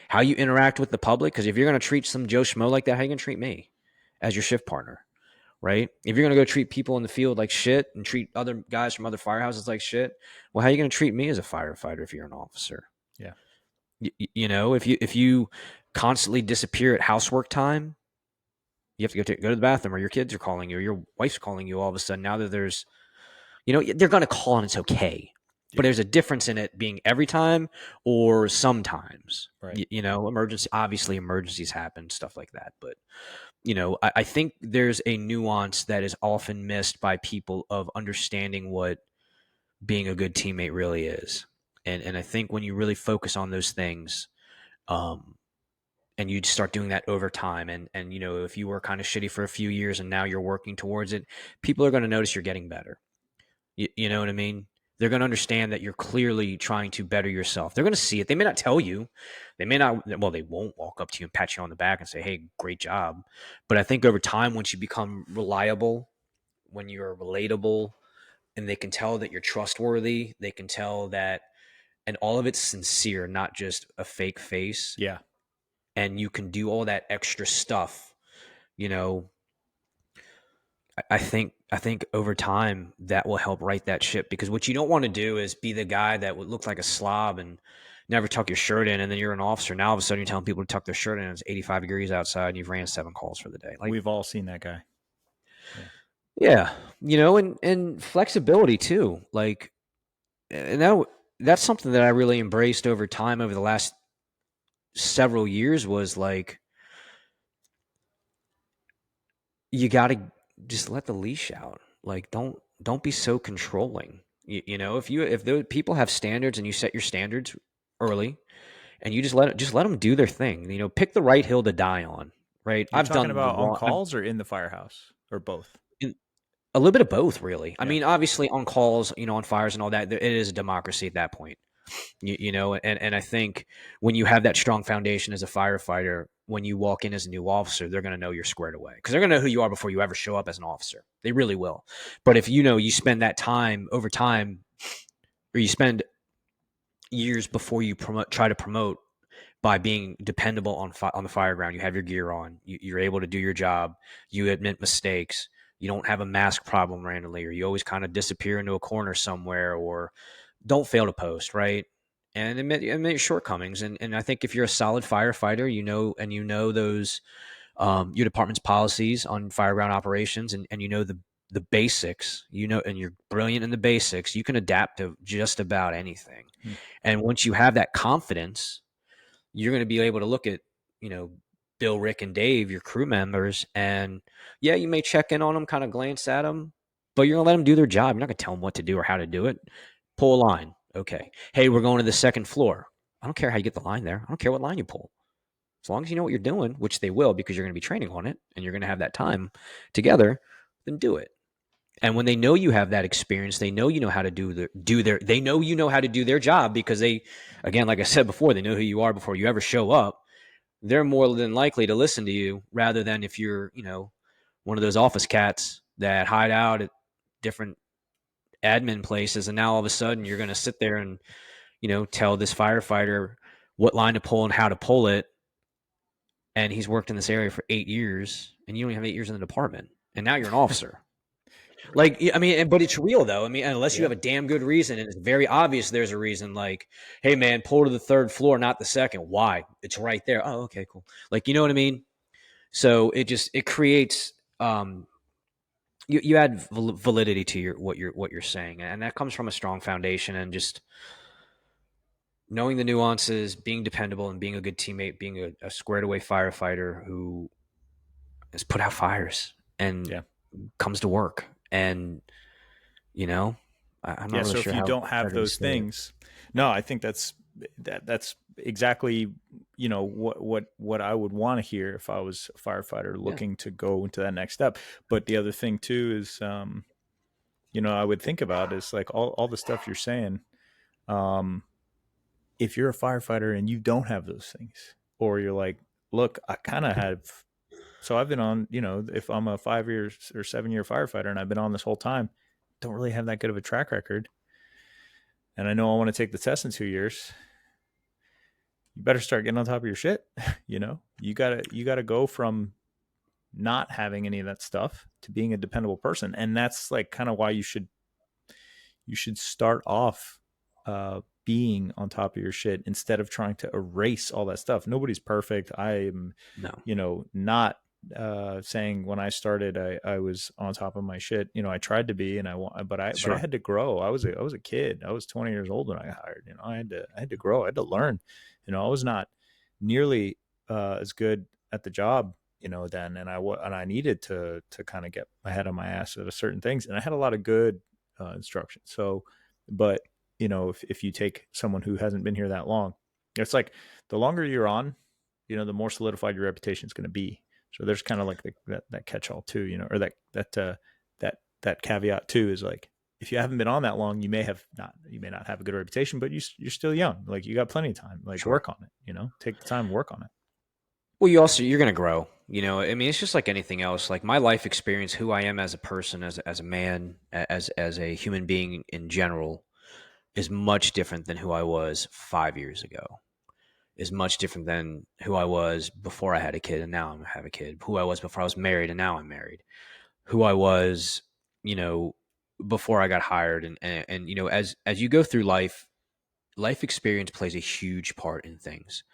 How you interact with the public, because if you're going to treat some Joe Schmo like that, how you going to treat me as your shift partner? Right? If you're going to go treat people in the field like shit and treat other guys from other firehouses like shit, well, how are you going to treat me as a firefighter if you're an officer? Yeah. If you constantly disappear at housework time, you have to go to the bathroom, or your kids are calling you, or your wife's calling you all of a sudden. Now that they're going to call and it's okay, but Yeah. there's a difference in it being every time or sometimes. Right. Emergency, obviously emergencies happen, stuff like that. But I think there's a nuance that is often missed by people of understanding what being a good teammate really is. And I think when you really focus on those things, um, and you start doing that over time, and if you were kind of shitty for a few years and now you're working towards it, people are going to notice you're getting better. You know what I mean? They're going to understand that you're clearly trying to better yourself. They're going to see it. They may not tell you. They may not, well, they won't walk up to you and pat you on the back and say, hey, great job. But I think over time, once you become reliable, when you're relatable, and they can tell that you're trustworthy, they can tell that, and all of it's sincere, not just a fake face. Yeah. And you can do all that extra stuff, you know, I think over time that will help right that ship, because what you don't want to do is be the guy that would look like a slob and never tuck your shirt in, and then you're an officer. Now all of a sudden you're telling people to tuck their shirt in, and it's 85 degrees outside, and you've ran 7 calls for the day. Like, We've all seen that guy. Yeah. yeah, and flexibility too. Like, and that's something that I really embraced over time over the last several years was like you got to just let the leash out. Like, don't be so controlling. If those people have standards and you set your standards early, and you just let them do their thing. Pick the right hill to die on. Right? You're I've talking done the about on wrong. calls or in the firehouse or both? A little bit of both, really. I Yeah. mean, obviously on calls, on fires and all that, it is a democracy at that point. And I think when you have that strong foundation as a firefighter, when you walk in as a new officer, they're going to know you're squared away because they're going to know who you are before you ever show up as an officer. They really will. But if you spend that time over time, or you spend years before you try to promote by being dependable on the fire ground. You have your gear on. You're able to do your job. You admit mistakes. You don't have a mask problem randomly, or you always kind of disappear into a corner somewhere, or don't fail to post, right? And admit your shortcomings. And I think if you're a solid firefighter, and those your department's policies on fireground operations, and the basics, and you're brilliant in the basics, you can adapt to just about anything. Hmm. And once you have that confidence, you're going to be able to look at, you know, Bill, Rick, and Dave, your crew members, and yeah, you may check in on them, kind of glance at them, but you're going to let them do their job. You're not going to tell them what to do or how to do it. Pull a line. Okay. Hey, we're going to the second floor. I don't care how you get the line there. I don't care what line you pull. As long as you know what you're doing, which they will because you're going to be training on it and you're going to have that time together, then do it. And when they know you have that experience, they know you know how to they know you know how to do their job because again, like I said before, they know who you are before you ever show up. They're more than likely to listen to you rather than if you're, one of those office cats that hide out at different admin places. And now all of a sudden you're going to sit there and, tell this firefighter what line to pull and how to pull it. And he's worked in this area for 8 years and you only have 8 years in the department. And now you're an officer. Like, I mean, but it's real though. I mean, unless you Yeah. have a damn good reason, and it's very obvious there's a reason. Like, hey man, pull to the third floor, not the second. Why? It's right there. Oh, okay, cool. Like, you know what I mean? So it creates you add validity to what you're saying, and that comes from a strong foundation and just knowing the nuances, being dependable, and being a good teammate, being a squared away firefighter who has put out fires and Yeah. comes to work and you know, I'm not Yeah. really So if sure you how don't have better to those say it. things, no, I think that's exactly, what I would want to hear if I was a firefighter Yeah, looking to go into that next step. But the other thing too is, I would think about is like all the stuff you're saying. Um, if you're a firefighter and you don't have those things, or you're like, look, I kind of have. So I've been on, if I'm a 5 year or 7 year firefighter and I've been on this whole time, don't really have that good of a track record. And I know I want to take the test in 2 years. You better start getting on top of your shit. You gotta go from not having any of that stuff to being a dependable person. And that's like kind of why you should start off being on top of your shit instead of trying to erase all that stuff. Nobody's perfect. I am, no, not saying when I started I was on top of my shit. I tried to be, and but I sure, had to grow. I was a kid. I was 20 years old when I got hired. I had to grow. I had to learn. I was not nearly as good at the job then, and I needed to kind of get my head on my ass at certain things, and I had a lot of good instruction. So, but if you take someone who hasn't been here that long, it's like the longer you're on, the more solidified your reputation is going to be. So there's kind of like that catch all too, or that caveat too is like, if you haven't been on that long, you may not have a good reputation, but you're still young. Like, you got plenty of time. Like, sure. work on it. Take the time, work on it. Well, you're going to grow. I mean, it's just like anything else. Like my life experience, who I am as a person, as a man, as a human being in general, is much different than who I was 5 years ago. Is much different than who I was before I had a kid, and now I have a kid. Who I was before I was married, and now I'm married. Who I was, you know, before I got hired, and as you go through life, life experience plays a huge part in things.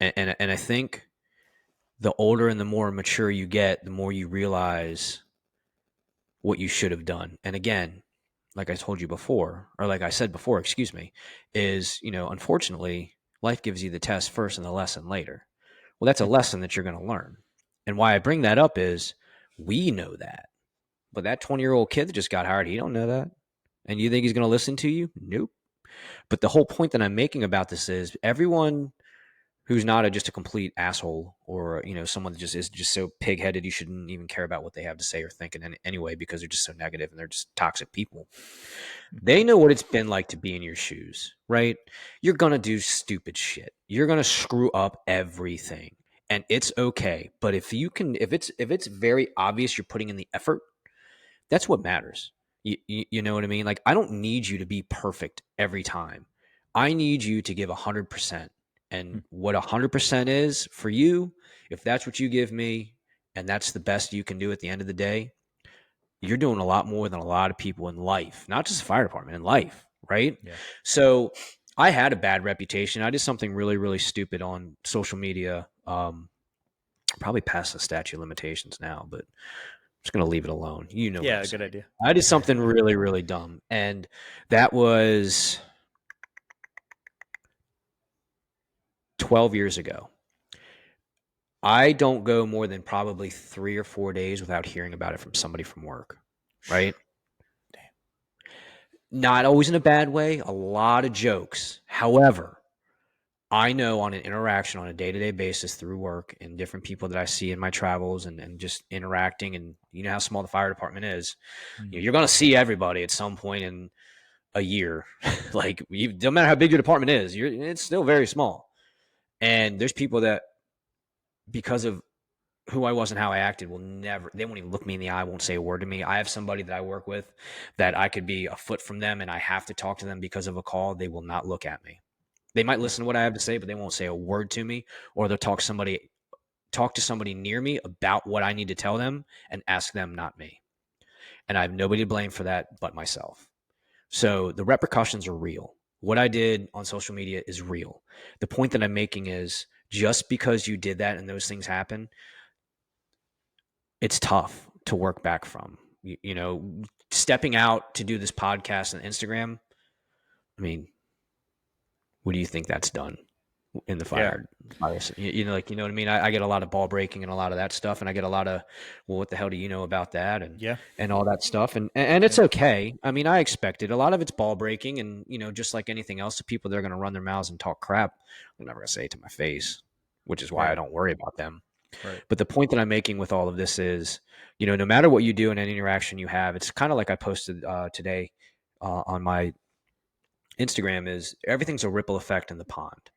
And I think the older and the more mature you get, the more you realize what you should have done. And again, like I told you before, or like I said before, excuse me, is, unfortunately, life gives you the test first and the lesson later. Well, that's a lesson that you're going to learn. And why I bring that up is we know that. But that 20-year-old kid that just got hired, he don't know that. And you think he's going to listen to you? Nope. But the whole point that I'm making about this is everyone who's not just a complete asshole, or someone that just is just so pig-headed you shouldn't even care about what they have to say or think in anyway, because they're just so negative and they're just toxic people. They know what it's been like to be in your shoes, right? You're going to do stupid shit. You're going to screw up everything. And it's okay. But if it's very obvious you're putting in the effort, that's what matters. You know what I mean? Like, I don't need you to be perfect every time. I need you to give 100%. And what 100% is for you, if that's what you give me, and that's the best you can do at the end of the day, you're doing a lot more than a lot of people in life, not just the fire department, in life, right? Yeah. So I had a bad reputation. I did something really, really stupid on social media. Probably past the statute of limitations now, but I'm just going to leave it alone. You know what I'm Yeah, good saying. idea. I did something really, really dumb. And that was 12 years ago. I don't go more than probably 3 or 4 days without hearing about it from somebody from work, right? Damn. Not always in a bad way, a lot of jokes. However, I know on an interaction on a day-to-day basis through work and different people that I see in my travels, and just interacting, and you know how small the fire department is. Mm-hmm. You're going to see everybody at some point in a year. Like, no matter how big your department is, it's still very small. And there's people that, because of who I was and how I acted, they won't even look me in the eye, won't say a word to me. I have somebody that I work with that I could be a foot from them and I have to talk to them because of a call. They will not look at me. They might listen to what I have to say, but they won't say a word to me, or they'll talk to somebody near me about what I need to tell them and ask them, not me. And I have nobody to blame for that but myself. So the repercussions are real. What I did on social media is real. The point that I'm making is, just because you did that and those things happen, it's tough to work back from. Stepping out to do this podcast and Instagram, I mean, what do you think that's done in the Yeah. fire? You know what I mean? I get a lot of ball breaking and a lot of that stuff, and I get a lot of, well, what the hell do you know about that? And Yeah. and all that stuff. And it's Yeah. okay. I mean, I expected a lot of it's ball breaking, and just like anything else, the people that are going to run their mouths and talk crap, I'm never going to say it to my face, which is why I Yeah. don't worry about them. Right. But the point that I'm making with all of this is, no matter what you do in any interaction you have, it's kind of like I posted today on my Instagram, is everything's a ripple effect in the pond,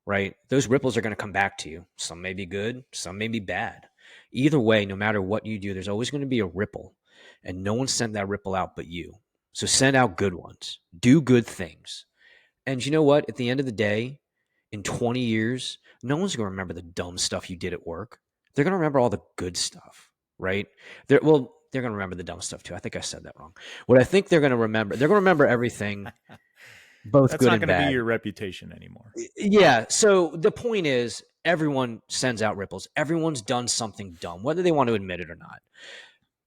right? Those ripples are going to come back to you. Some may be good, some may be bad. Either way, no matter what you do, there's always going to be a ripple, and no one sent that ripple out but you. So send out good ones, do good things. And you know what? At the end of the day, in 20 years, no one's going to remember the dumb stuff you did at work. They're going to remember all the good stuff, right? They're going to remember the dumb stuff too. I think I said that wrong. What I think they're going to remember everything, both That's good not and going to be bad. your reputation anymore. Yeah. So the point is, everyone sends out ripples. Everyone's done something dumb, whether they want to admit it or not.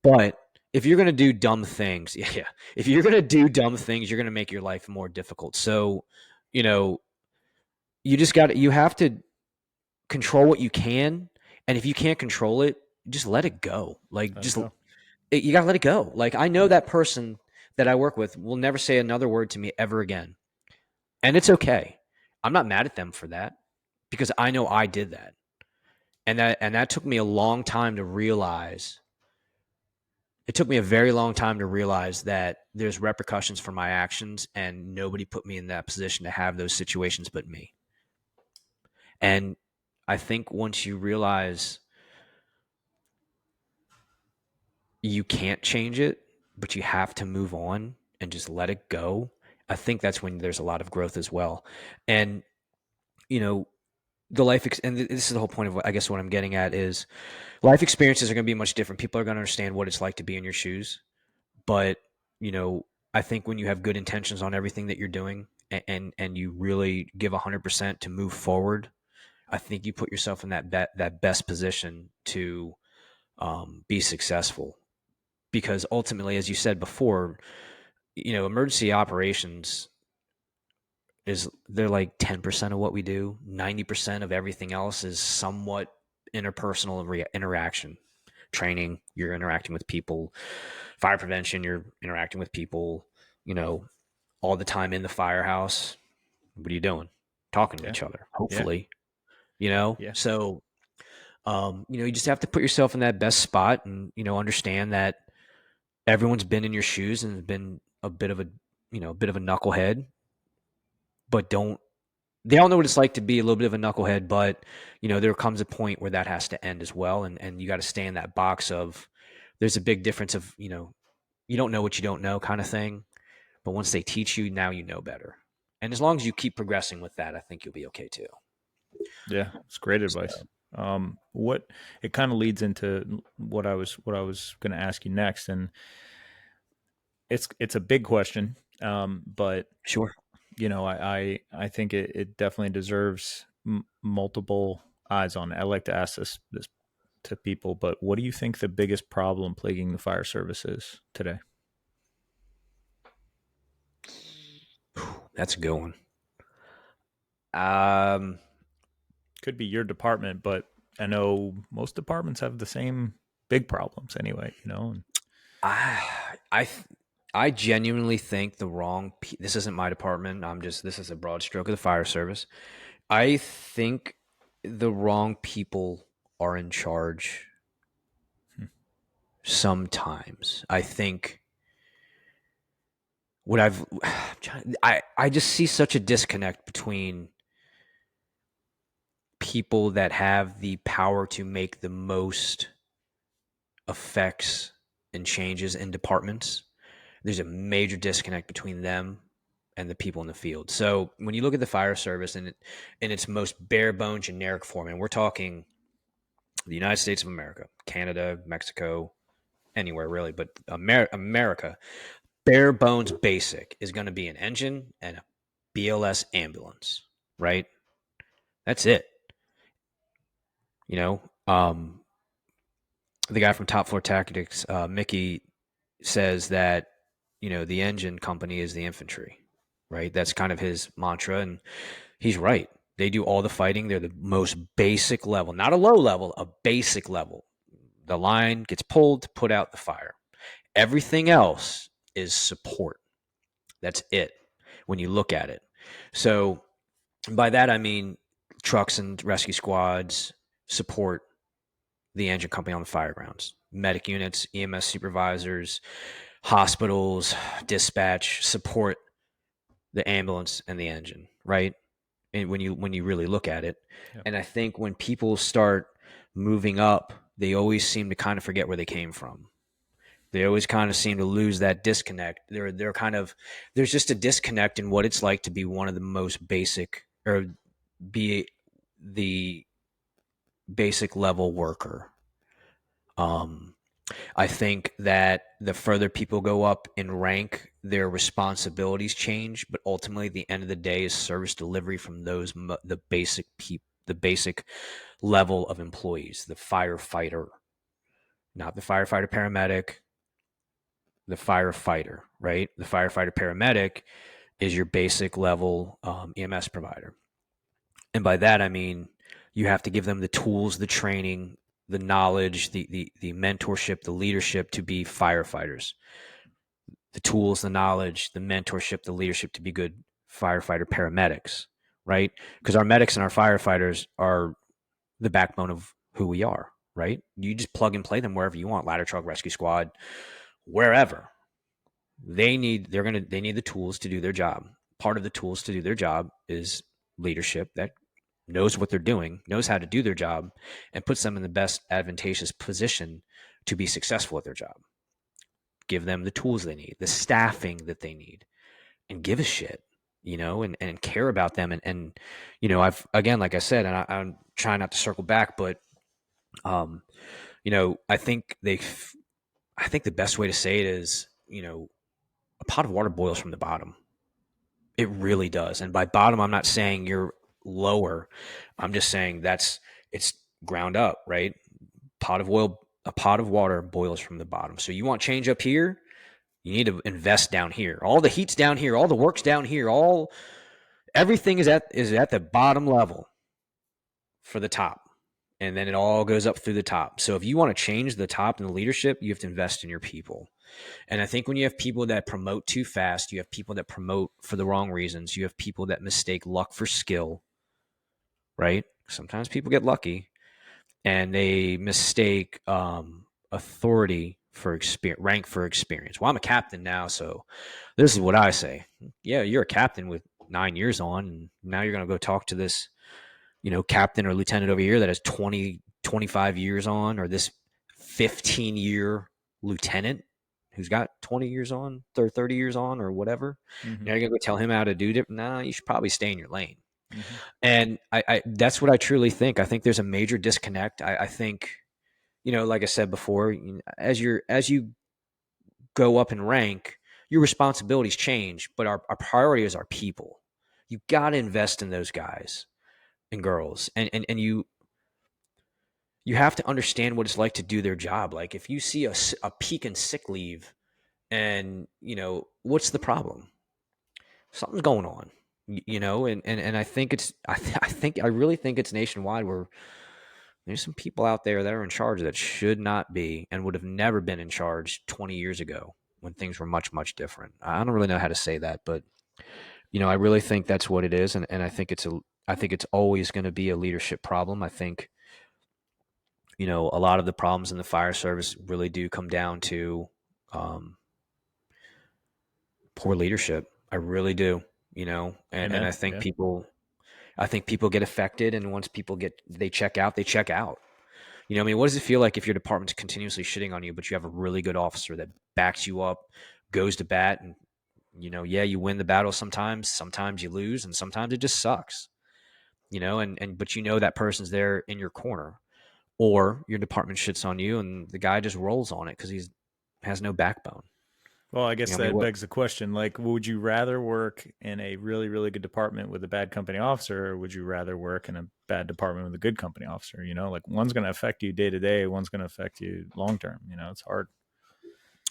But if you're going to do dumb things, yeah, if you're going to do dumb things, you're going to make your life more difficult. So, you know, you have to control what you can. And if you can't control it, just let it go. Like, Let it go. you got to let it go. Like, I know Yeah. that person that I work with will never say another word to me ever again. And it's okay. I'm not mad at them for that, because I know I did that. And that took me a long time to realize. It took me a very long time to realize that there's repercussions for my actions, and nobody put me in that position to have those situations but me. And I think once you realize you can't change it, but you have to move on and just let it go, I think that's when there's a lot of growth as well. And, you know, and this is the whole point of I guess what I'm getting at is, life experiences are going to be much different. People are going to understand what it's like to be in your shoes. But, I think when you have good intentions on everything that you're doing, and you really give 100% to move forward, I think you put yourself in that best position to be successful. Because ultimately, as you said before, emergency operations they're like 10% of what we do. 90% of everything else is somewhat interpersonal interaction. Training, you're interacting with people. Fire prevention, you're interacting with people, you know, all the time in the firehouse. What are you doing? Talking to Yeah. each other, Yeah. hopefully, Yeah. So, you just have to put yourself in that best spot and, understand that everyone's been in your shoes and has been a bit of a knucklehead, but don't they all know what it's like to be a little bit of a knucklehead, but there comes a point where that has to end as well, and you got to stay in that box of there's a big difference of you don't know what you don't know kind of thing, but once they teach you, now you know better, and as long as you keep progressing with that, I think you'll be okay too. Yeah. It's great advice. So What it kind of leads into what I was going to ask you next, and it's a big question, but sure. I think it definitely deserves multiple eyes on it. I like to ask this to people, but what do you think the biggest problem plaguing the fire service is today? That's a good one. Um, Could be your department, but I know most departments have the same big problems anyway. I I I genuinely think this isn't my department. This is a broad stroke of the fire service. I think the wrong people are in charge sometimes. I think what I just see such a disconnect between people that have the power to make the most effects and changes in departments. There's a major disconnect between them and the people in the field. So when you look at the fire service in its most bare bone generic form, and we're talking the United States of America, Canada, Mexico, anywhere really, but America, bare bones basic is going to be an engine and a BLS ambulance, right? That's it. You know, the guy from Top Floor Tactics, Mickey, says that the engine company is the infantry, right? That's kind of his mantra, and he's right. They do all the fighting. They're the most basic level, not a low level, a basic level. The line gets pulled to put out the fire. Everything else is support. That's it when you look at it. So by that I mean trucks and rescue squads support the engine company on the fire grounds. Medic units, EMS supervisors, hospitals, dispatch support the ambulance and the engine, right? And when you really look at it, Yeah. and I think when people start moving up, they always seem to kind of forget where they came from. They always kind of seem to lose that disconnect. They're kind of there's just a disconnect in what it's like to be one of the most basic or be the basic level worker. Um, I think that the further people go up in rank, their responsibilities change, but ultimately, at the end of the day, is service delivery from the basic level of employees, the firefighter, not the firefighter paramedic, the firefighter, right? The firefighter paramedic is your basic level EMS provider. And by that, I mean you have to give them the tools, the training, the knowledge, the mentorship, the leadership to be firefighters, the tools, the knowledge, the mentorship, the leadership to be good firefighter paramedics, right? Because our medics and our firefighters are the backbone of who we are, right? You just plug and play them wherever you want, ladder truck, rescue squad, wherever. They need the tools to do their job. Part of the tools to do their job is leadership that knows what they're doing, knows how to do their job, and puts them in the best advantageous position to be successful at their job. Give them the tools they need, the staffing that they need, and give a shit, and care about them. I've, again, like I said, and I'm trying not to circle back, but, I think I think the best way to say it is, a pot of water boils from the bottom. It really does. And by bottom, I'm not saying you're lower. I'm just saying it's ground up, right? A pot of water boils from the bottom. So you want change up here, you need to invest down here. All the heat's down here, all the work's down here, all everything is at the bottom level for the top. And then it all goes up through the top. So if you want to change the top and the leadership, you have to invest in your people. And I think when you have people that promote too fast, you have people that promote for the wrong reasons, you have people that mistake luck for skill, right? Sometimes people get lucky and they mistake authority for experience, rank for experience. Well, I'm a captain now, so this is what I say. Yeah, you're a captain with 9 years on, and now you're going to go talk to this, captain or lieutenant over here that has 20, 25 years on, or this 15-year lieutenant who's got 20 years on, 30 years on, or whatever. Mm-hmm. Now you're going to go tell him how to do it. Nah, you should probably stay in your lane. Mm-hmm. And I that's what I truly think. I think there's a major disconnect. I think, like I said before, as you go up in rank, your responsibilities change, but our priority is our people. You got to invest in those guys and girls, and you have to understand what it's like to do their job. Like if you see a peak in sick leave, and what's the problem? Something's going on, and I think I really think it's nationwide, where there's some people out there that are in charge that should not be and would have never been in charge 20 years ago when things were much, much different. I don't really know how to say that, but I really think that's what it is. And I think it's always going to be a leadership problem. I think, a lot of the problems in the fire service really do come down to um, poor leadership. I really do, and Amen. I Yeah. think people get affected. And once they check out, they check out. I mean, what does it feel like if your department's continuously shitting on you, but you have a really good officer that backs you up, goes to bat, and yeah, you win the battle sometimes you lose, and sometimes it just sucks. And but that person's there in your corner, or your department shits on you, and the guy just rolls on it because he's has no backbone. Well, I guess I mean, that what? begs the question, like, would you rather work in a really, really good department with a bad company officer, or would you rather work in a bad department with a good company officer? Like one's going to affect you day to day, one's going to affect you long term. It's hard.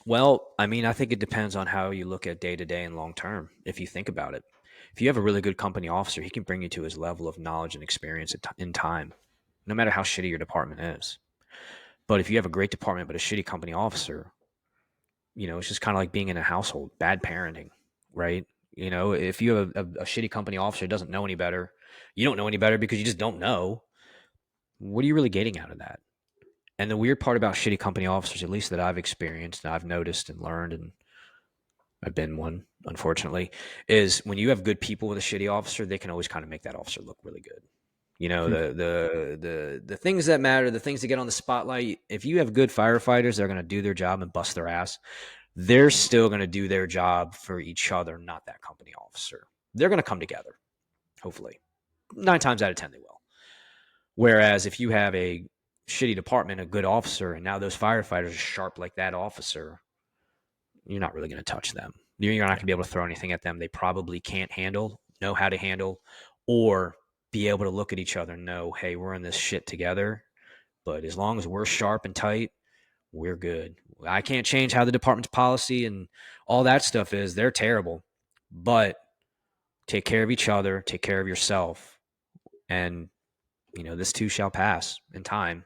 Well, I mean, I think it depends on how you look at day to day and long term. If you think about it, if you have a really good company officer, he can bring you to his level of knowledge and experience in time, no matter how shitty your department is. But if you have a great department but a shitty company officer, it's just kind of like being in a household, bad parenting, right? If you have a shitty company officer who doesn't know any better, you don't know any better because you just don't know. What are you really getting out of that? And the weird part about shitty company officers, at least that I've experienced and I've noticed and learned, and I've been one, unfortunately, is when you have good people with a shitty officer, they can always kind of make that officer look really good. The things that matter, the things that get on the spotlight. If you have good firefighters, they're going to do their job and bust their ass. They're still going to do their job for each other, not that company officer. They're going to come together, hopefully. 9 times out of 10, they will. Whereas if you have a shitty department, a good officer, and now those firefighters are sharp like that officer, you're not really going to touch them. You're not going Yeah. to be able to throw anything at them. They probably can't know how to handle, or be able to look at each other and know, hey, we're in this shit together. But as long as we're sharp and tight, we're good. I can't change how the department's policy and all that stuff is. They're terrible. But take care of each other, take care of yourself. And, this too shall pass in time.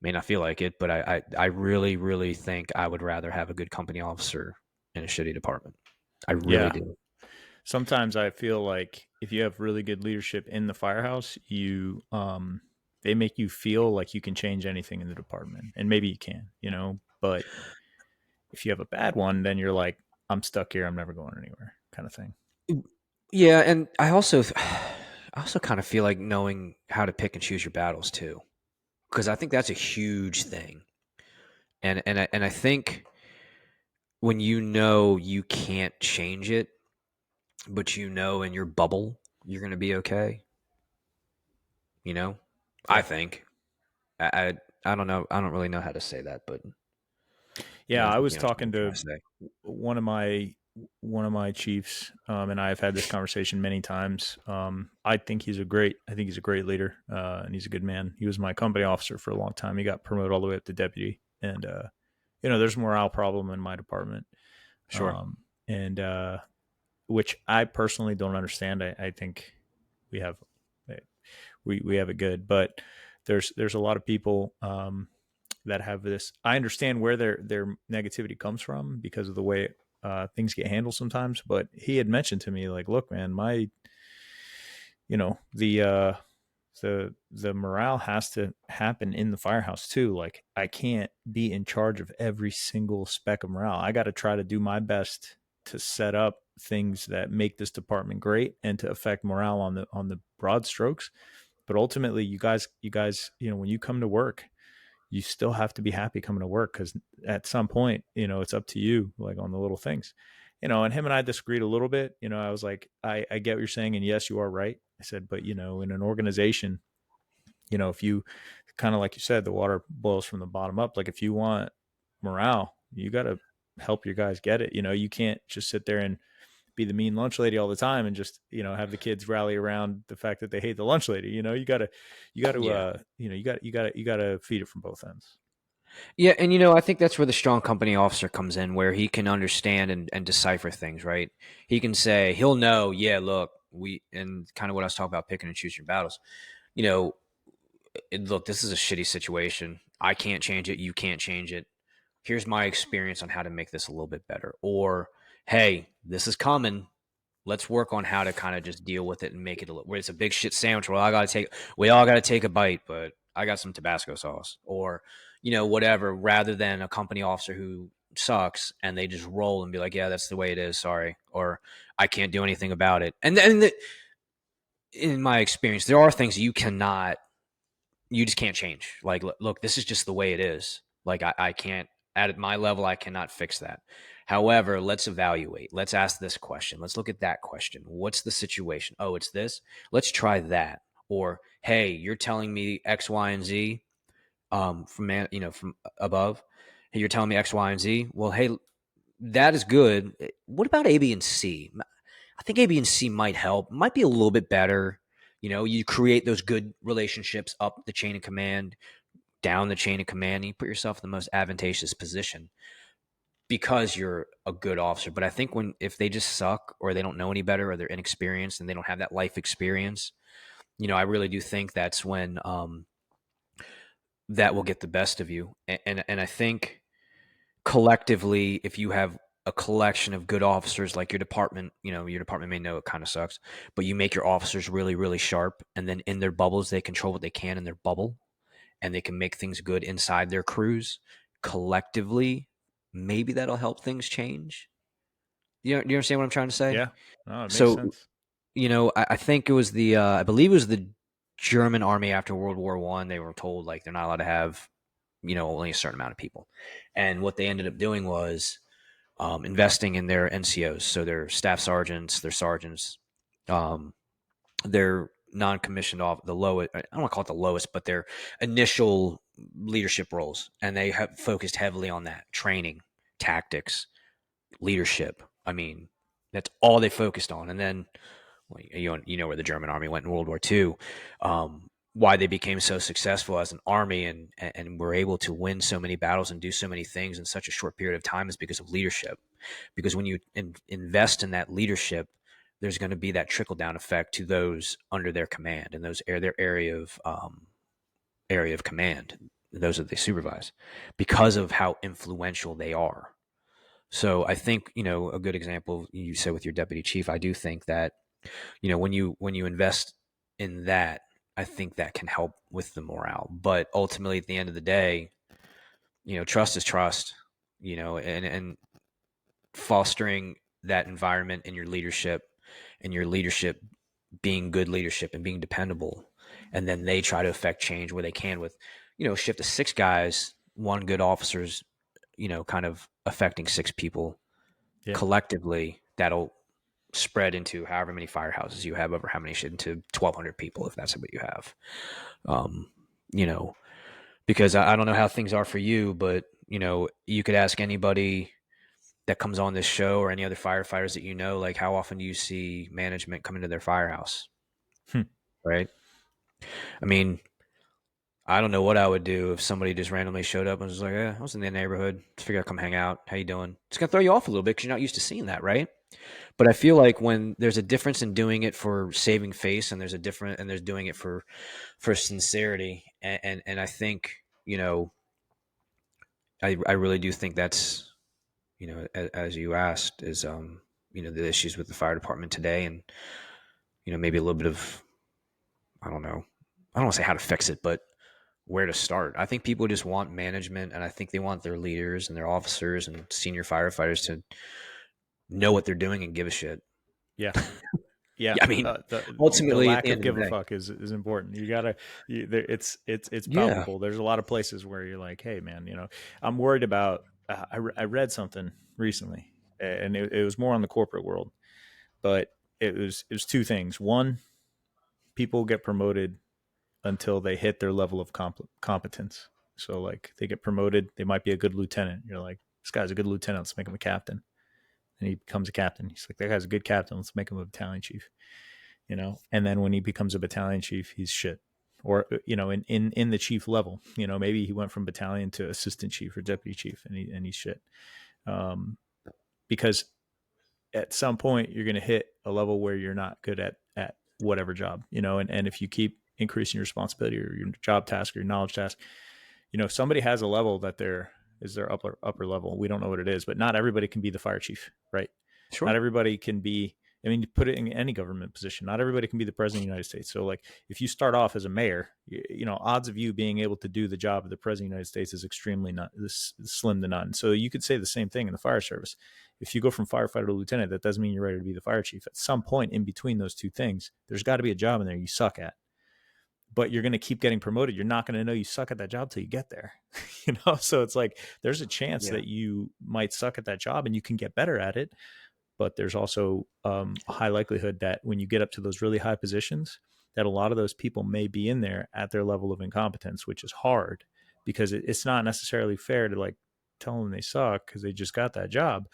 May not feel like it, but I really, really think I would rather have a good company officer in a shitty department. I really Yeah. do. Sometimes I feel like if you have really good leadership in the firehouse, they make you feel like you can change anything in the department, and maybe you can, but if you have a bad one, then you're like, I'm stuck here, I'm never going anywhere, kind of thing. Yeah, and I also kind of feel like knowing how to pick and choose your battles too, because I think that's a huge thing. And I think when you can't change it, but in your bubble you're going to be okay. You know, I Yeah. think I don't know. I don't really know how to say that, but Yeah, I I think was you understand talking what I'm trying to to say. one of my one of my chiefs and I have had this conversation many times. I think he's a great leader, and he's a good man. He was my company officer for a long time. He got promoted all the way up to deputy, and there's a morale problem in my department, Sure. um, and which I personally don't understand. I think we have we have it good, but there's a lot of people that have this. I understand where their negativity comes from because of the way things get handled sometimes. But he had mentioned to me like, look, man, my you know the morale has to happen in the firehouse too. Like I can't be in charge of every single speck of morale. I got to try to do my best to set up things that make this department great and to affect morale on the broad strokes. But ultimately, you guys, when you come to work, you still have to be happy coming to work because at some point, it's up to you, like on the little things. And him and I disagreed a little bit. I was like, I get what you're saying, and yes, you are right. I said, but in an organization, if you kind of like you said, the water boils from the bottom up. Like if you want morale, you got to help your guys get it. You can't just sit there and be the mean lunch lady all the time and just have the kids rally around the fact that they hate the lunch lady. You got to Yeah. you got to feed it from both ends. Yeah, and I think that's where the strong company officer comes in, where he can understand and decipher things, right? He can say, he'll know, yeah, look, and kind of what I was talking about, picking and choosing your battles. You know, look, this is a shitty situation. I can't change it. You can't change it. Here's my experience on how to make this a little bit better. Or, hey, this is coming. Let's work on how to kind of just deal with it and make it where it's a big shit sandwich. We all got to take a bite, but I got some Tabasco sauce or, whatever, rather than a company officer who sucks and they just roll and be like, yeah, that's the way it is. Sorry. Or I can't do anything about it. And then in my experience, there are things you just can't change. Like, look, this is just the way it is. Like, I can't, at my level, I cannot fix that. However, let's evaluate. Let's ask this question. Let's look at that question. What's the situation? Oh, it's this. Let's try that. Or, hey, you're telling me X, Y, and Z from above. Hey, you're telling me X, Y, and Z. Well, hey, that is good. What about A, B, and C? I think A, B, and C might help. Might be a little bit better. You create those good relationships up the chain of command, down the chain of command, and you put yourself in the most advantageous position because you're a good officer. But I think if they just suck or they don't know any better or they're inexperienced and they don't have that life experience, I really do think that's when that will get the best of you. And I think collectively, if you have a collection of good officers like your department may know it kind of sucks, but you make your officers really, really sharp, and then in their bubbles, they control what they can in their bubble, and they can make things good inside their crews. Collectively, maybe that'll help things change. Do you understand what I'm trying to say? Yeah, no, it makes So, sense. I think it was I believe it was the German army after World War One. They were told like they're not allowed to have only a certain amount of people, and what they ended up doing was investing in their NCOs, so their staff sergeants, their sergeants, um, their non-commissioned off the lowest. I don't want to call it the lowest, but their initial leadership roles, and they have focused heavily on that training, tactics, leadership. I mean, that's all they focused on, and then well, where the German army went in World War II. Why they became so successful as an army and were able to win so many battles and do so many things in such a short period of time is because of leadership. Because when you invest in that leadership, there's going to be that trickle down effect to those under their command and their area of command, those that they supervise, because of how influential they are. So I think a good example you said with your deputy chief. I do think that when you invest in that, I think that can help with the morale. But ultimately, at the end of the day, trust is trust. And fostering that environment in your leadership, and your leadership being good leadership and being dependable, and then they try to affect change where they can with shift of six guys, one good officer's kind of affecting six people Yeah, collectively. That'll spread into however many firehouses you have over how many into 1,200 people if that's what you have. Um, you know, because I don't know how things are for you, but you could ask anybody that comes on this show or any other firefighters that you know, like how often do you see management come into their firehouse, Hmm. right? I mean, I don't know what I would do if somebody just randomly showed up and was like, "I was in the neighborhood. Figure I'd come hang out. How you doing?" It's gonna throw you off a little bit because you're not used to seeing that, right? But I feel like when there's a difference in doing it for saving face, and there's doing it for sincerity, and I think I really do think that's as you asked is the issues with the fire department today, and maybe a little bit of I don't know, I don't want to say how to fix it, but where to start. I think people just want management, and I think they want their leaders and their officers and senior firefighters to know what they're doing and give a shit. Yeah. Yeah, Yeah, I mean, the ultimately, at lack the of end of give the a day. fuck is important. You gotta, it's Yeah, palpable. There's a lot of places where you're like, hey man, I'm worried about. I read something recently, and it was more on the corporate world, but it was two things. One, people get promoted until they hit their level of competence. So like they get promoted, they might be a good lieutenant. You're like, this guy's a good lieutenant. Let's make him a captain. And he becomes a captain. He's like, that guy's a good captain. Let's make him a battalion chief. And then when he becomes a battalion chief, he's shit. Or in the chief level, maybe he went from battalion to assistant chief or deputy chief, and he's shit. Um, because at some point you're going to hit a level where you're not good at whatever job, and if you keep increasing your responsibility or your job task or your knowledge task, somebody has a level that they're is their upper level. We don't know what it is, but not everybody can be the fire chief, right? Not sure. everybody can be. I mean, you put it in any government position. Not everybody can be the president of the United States. So, like, if you start off as a mayor, odds of you being able to do the job of the president of the United States is extremely not slim to none. So, you could say the same thing in the fire service. If you go from firefighter to lieutenant, that doesn't mean you're ready to be the fire chief. At some point in between those two things, there's got to be a job in there you suck at, but you're going to keep getting promoted. You're not going to know you suck at that job till you get there. So it's like there's a chance Yeah, that you might suck at that job and you can get better at it, but there's also a high likelihood that when you get up to those really high positions, that a lot of those people may be in there at their level of incompetence, which is hard because it's not necessarily fair to like tell them they suck because they just got that job,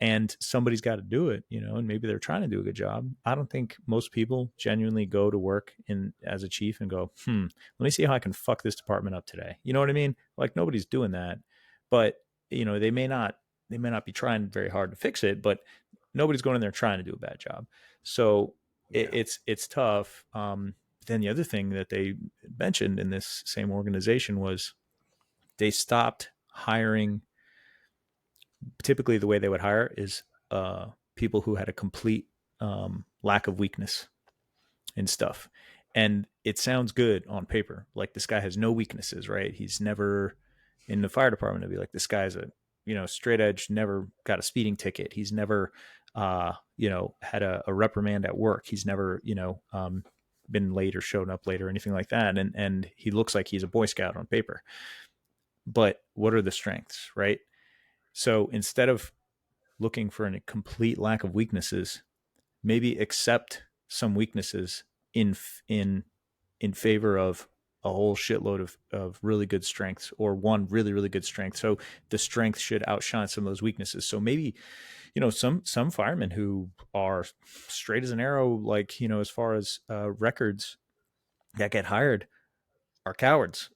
and somebody's got to do it, and maybe they're trying to do a good job. I don't think most people genuinely go to work in as a chief and go, let me see how I can fuck this department up today. You know what I mean? Like nobody's doing that, but they may not be trying very hard to fix it, but nobody's going in there trying to do a bad job. So yeah, it's tough. Then the other thing that they mentioned in this same organization was they stopped hiring. Typically the way they would hire is people who had a complete lack of weakness and stuff. And it sounds good on paper. Like this guy has no weaknesses, right? He's never in the fire department. It'd be like this guy's a straight edge, never got a speeding ticket. He's never had a reprimand at work. He's never been late or shown up late or anything like that. And he looks like he's a Boy Scout on paper. But what are the strengths, right? So instead of looking for a complete lack of weaknesses, maybe accept some weaknesses in in in favor of a whole shitload of really good strengths, or one really really good strength. So the strength should outshine some of those weaknesses. So maybe some firemen who are straight as an arrow, like as far as records that get hired, are cowards,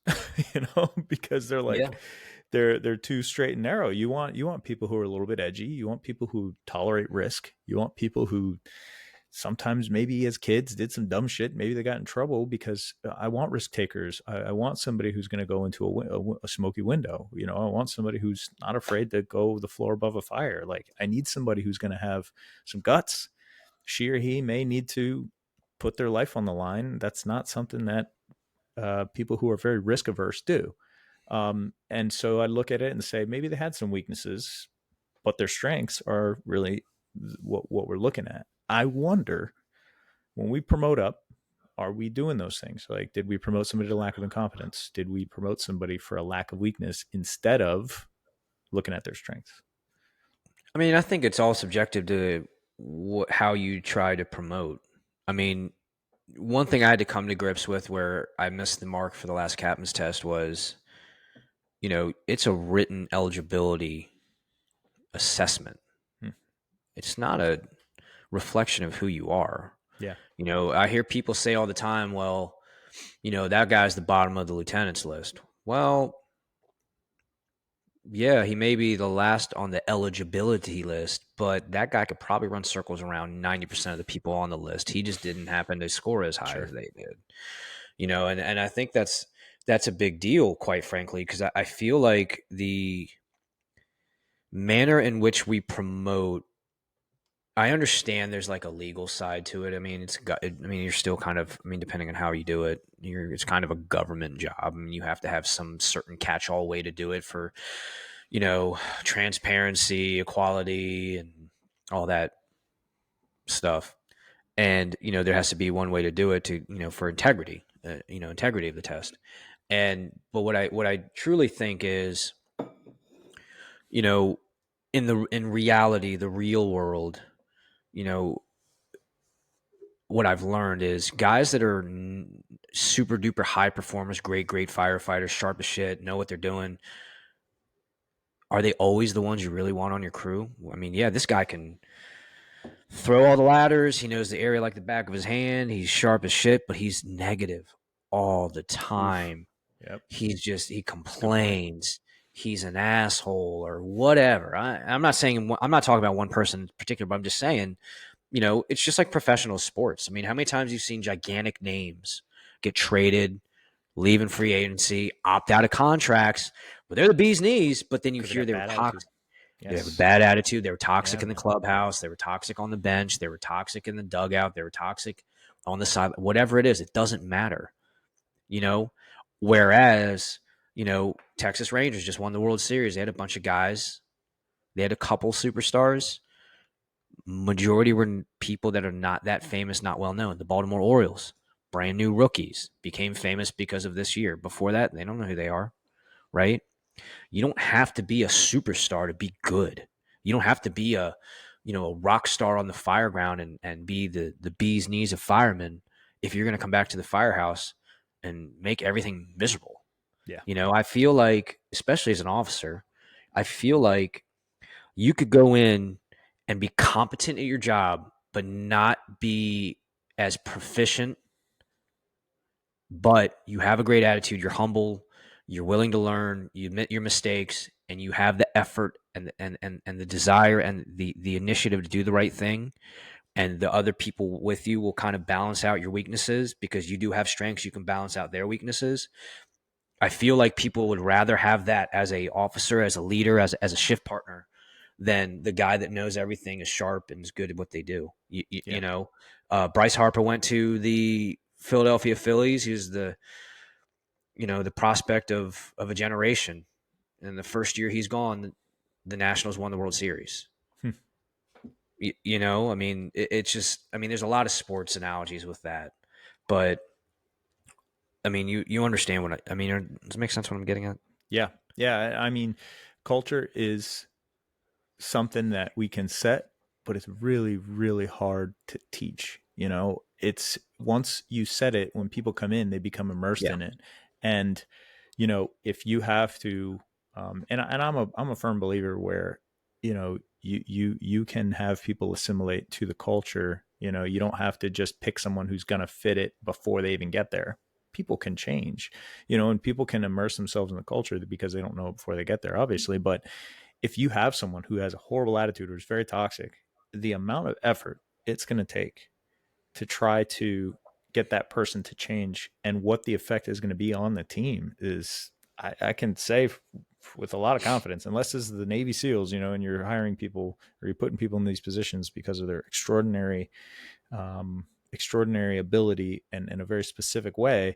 because they're yeah. like they're too straight and narrow. You want people who are a little bit edgy. You want people who tolerate risk. You want people who sometimes maybe as kids did some dumb shit. Maybe they got in trouble because I want risk takers. I want somebody who's going to go into a smoky window. I want somebody who's not afraid to go the floor above a fire. Like I need somebody who's going to have some guts. She or he may need to put their life on the line. That's not something that people who are very risk averse do. And so I look at it and say maybe they had some weaknesses, but their strengths are really what we're looking at. I wonder when we promote up, are we doing those things? Like, did we promote somebody to lack of incompetence? Did we promote somebody for a lack of weakness instead of looking at their strengths? I mean, I think it's all subjective to how you try to promote. I mean, one thing I had to come to grips with where I missed the mark for the last captain's test was, it's a written eligibility assessment. Hmm. It's not a reflection of who you are. Yeah. I hear people say all the time, well, that guy's the bottom of the lieutenant's list. Well, yeah, he may be the last on the eligibility list, but that guy could probably run circles around 90% of the people on the list. He just didn't happen to score as high Sure. as they did. And I think that's a big deal, quite frankly, because I feel like the manner in which we promote, I understand there's like a legal side to it. I mean, you're still kind of, depending on how you do it, it's kind of a government job. I mean, you have to have some certain catch-all way to do it for, transparency, equality, and all that stuff. And, there has to be one way to do it to, for integrity, integrity of the test. But what I truly think is, you know, in reality, the real world, you know, what I've learned is guys that are super duper high performers, great firefighters, sharp as shit, know what they're doing. Are they always the ones you really want on your crew? I mean, yeah, this guy can throw all the ladders. He knows the area like the back of his hand. He's sharp as shit, but he's negative all the Oof. time. Yep. He That's a good point. complains. He's an asshole or whatever. I'm not saying, I'm not talking about one person in particular, but I'm just saying, it's just like professional sports. I mean, how many times you've seen gigantic names get traded, leaving free agency, opt out of contracts, but they're the bee's knees. But then you Because they hear got they were bad attitude. toxic. They have a Yes. bad attitude. They were toxic Yeah, in the man. clubhouse. They were toxic on the bench. They were toxic in the dugout. They were toxic on the side. Whatever it is, it doesn't matter. You know, whereas Texas Rangers just won the World Series. They had a bunch of guys. They had a couple superstars. Majority were people that are not that famous, not well known. The Baltimore Orioles, brand new rookies, became famous because of this year. Before that, they don't know who they are, right? You don't have to be a superstar to be good. You don't have to be a rock star on the fire ground and be the bee's knees of firemen if you're going to come back to the firehouse and make everything miserable. Yeah. I feel like, especially as an officer, I feel like you could go in and be competent at your job, but not be as proficient, but you have a great attitude, you're humble, you're willing to learn, you admit your mistakes, and you have the effort and the desire and the initiative to do the right thing. And the other people with you will kind of balance out your weaknesses because you do have strengths, you can balance out their weaknesses. I feel like people would rather have that as a officer, as a leader, as a shift partner, than the guy that knows everything, is sharp, and is good at what they do. Yeah. Bryce Harper went to the Philadelphia Phillies. He was the prospect of a generation. And the first year he's gone, the Nationals won the World Series. Hmm. It's just, there's a lot of sports analogies with that, but you understand what does it make sense what I'm getting at? Yeah. Yeah. I mean, culture is something that we can set, but it's really, really hard to teach. It's once you set it, when people come in, they become immersed Yeah. in it. And, if you have to, and I'm a firm believer where, you can have people assimilate to the culture. You don't have to just pick someone who's going to fit it before they even get there. People can change, and people can immerse themselves in the culture because they don't know it before they get there, obviously. But if you have someone who has a horrible attitude or is very toxic, the amount of effort it's going to take to try to get that person to change and what the effect is going to be on the team is, I can say with a lot of confidence, unless this is the Navy SEALs, and you're hiring people or you're putting people in these positions because of their extraordinary ability and in a very specific way,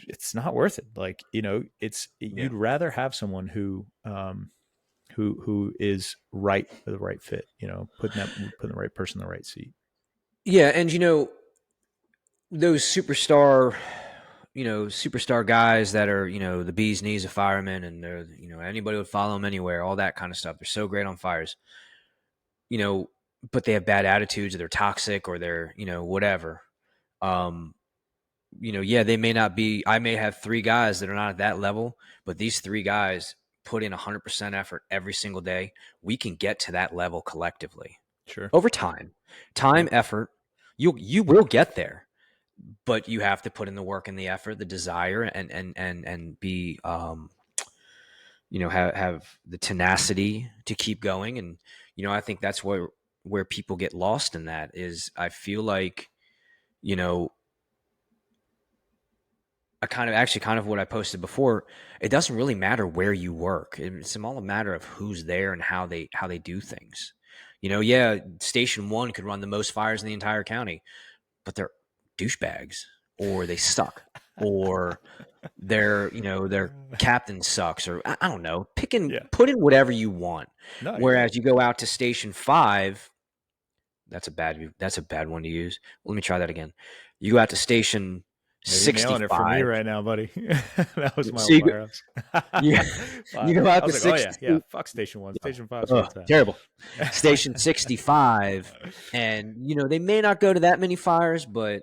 it's not worth it. Like, it's, Yeah. you'd rather have someone who is right for the right fit, putting the right person in the right seat. Yeah. And, those superstar guys that are, the bee's knees of firemen, and they're, anybody would follow them anywhere, all that kind of stuff. They're so great on fires, you know, but they have bad attitudes, or they're toxic, or they're, whatever. Um, yeah, they may not be, I may have three guys that are not at that level, but these three guys put in 100% effort every single day, we can get to that level collectively Sure. over time. Time, Yep. effort, you will get there, but you have to put in the work and the effort, the desire, and be have the tenacity to keep going. And I think that's where people get lost in that is I feel like you know I kind of what I posted before. It doesn't really matter where you work. It's all a matter of who's there and how they do things. Yeah, Station One could run the most fires in the entire county, but they're douchebags, or they suck, or their captain sucks, or I don't know. Yeah. Put in whatever you want. No, you're right. Whereas you go out to Station Five, that's a bad one to use. Let me try that again. You go out to Station Yeah, you're nailing it for me 65. right now, buddy. That was my So old firehouse. you, you go I out was to like, oh yeah, 60. yeah. Fuck Station One. Station Five's where Ugh, it's at. terrible. Station 65, and they may not go to that many fires, but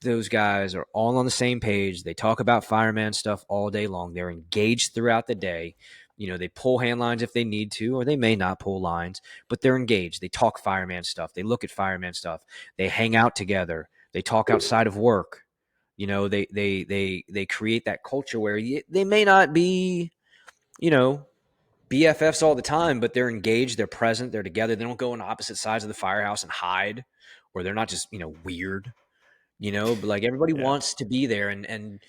those guys are all on the same page. They talk about fireman stuff all day long. They're engaged throughout the day. They pull hand lines if they need to, or they may not pull lines, but they're engaged. They talk fireman stuff. They look at fireman stuff. They hang out together. They talk outside of work. They create that culture where they may not be, you know, BFFs all the time, but they're engaged, they're present, they're together. They don't go on opposite sides of the firehouse and hide, or they're not just, weird, but like everybody Yeah. wants to be there. And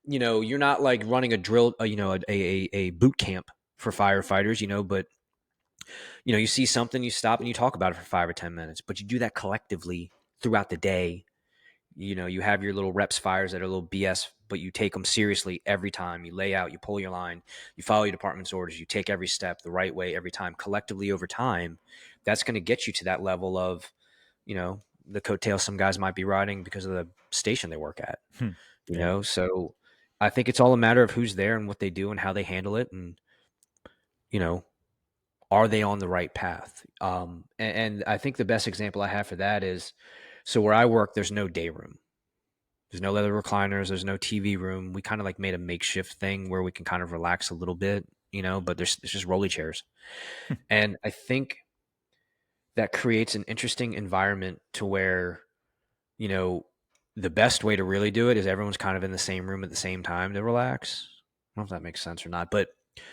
you're not like running a drill, a boot camp for firefighters, but you see something, you stop and you talk about it for 5 or 10 minutes, but you do that collectively throughout the day. You have your little reps fires that are a little BS, but you take them seriously every time. You lay out, you pull your line, you follow your department's orders, you take every step the right way every time, collectively over time. That's going to get you to that level of, the coattails some guys might be riding because of the station they work at, Hmm. Yeah. So I think it's all a matter of who's there and what they do and how they handle it. And, you know, are they on the right path? And I think the best example I have for that is, so where I work, there's no day room. There's no leather recliners. There's no TV room. We kind of like made a makeshift thing where we can kind of relax a little bit, but there's just rolly chairs. And I think that creates an interesting environment to where, you know, the best way to really do it is everyone's kind of in the same room at the same time to relax. I don't know if that makes sense or not, but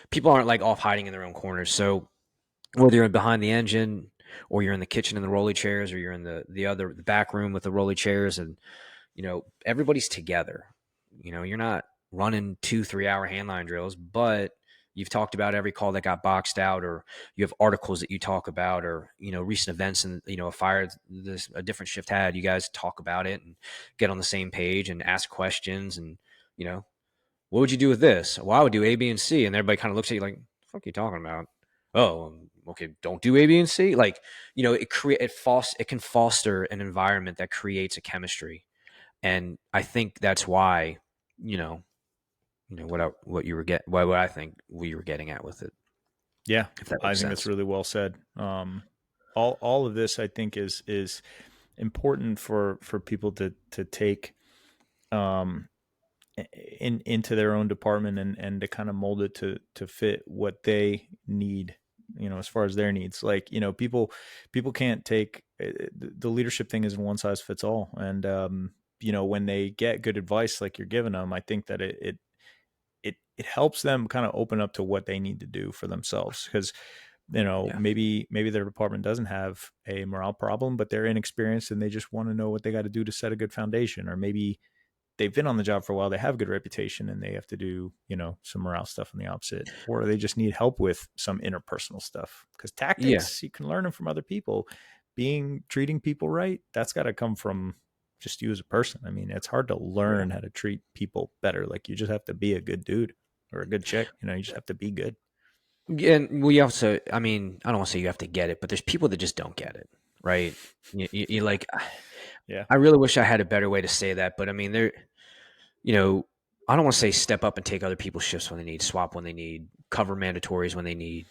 people aren't like off hiding in their own corners. So whether you're behind the engine or you're in the kitchen in the rolly chairs, or you're in the back room with the rolly chairs, and everybody's together. You're not running 2-3 hour handline drills, but you've talked about every call that got boxed out, or you have articles that you talk about, or recent events, and a fire a different shift had. You guys talk about it and get on the same page and ask questions, and what would you do with this? Well, I would do A, B, and C, and everybody kind of looks at you like, "The fuck are you talking about?" Oh, okay, don't do A, B, and C. Like, it can foster an environment that creates a chemistry. And I think that's why, what you were what I think we were getting at with it, Yeah. if that I makes think that's sense. really well said. All of this I think is important for people to take um into their own department, and to kind of mold it to fit what they need, as far as their needs. Like, people can't take the leadership thing isn't one size fits all. And when they get good advice like you're giving them, I think that it helps them kind of open up to what they need to do for themselves. Because Yeah. maybe their department doesn't have a morale problem, but they're inexperienced and they just want to know what they got to do to set a good foundation. Or maybe they've been on the job for a while, they have a good reputation, and they have to do, some morale stuff on the opposite, or they just need help with some interpersonal stuff. Because Yeah. tactics, you can learn them from other people. Treating people right, that's got to come from just you as a person. I mean, it's hard to Yeah. learn how to treat people better. Like, you just have to be a good dude or a good chick. You just have to be good. And we also, I mean, I don't want to say you have to get it, but there's people that just don't get it, right? You like, Yeah. I really wish I had a better way to say that, but I mean, you know, I don't want to say step up and take other people's shifts when they need, swap when they need, cover mandatories when they need,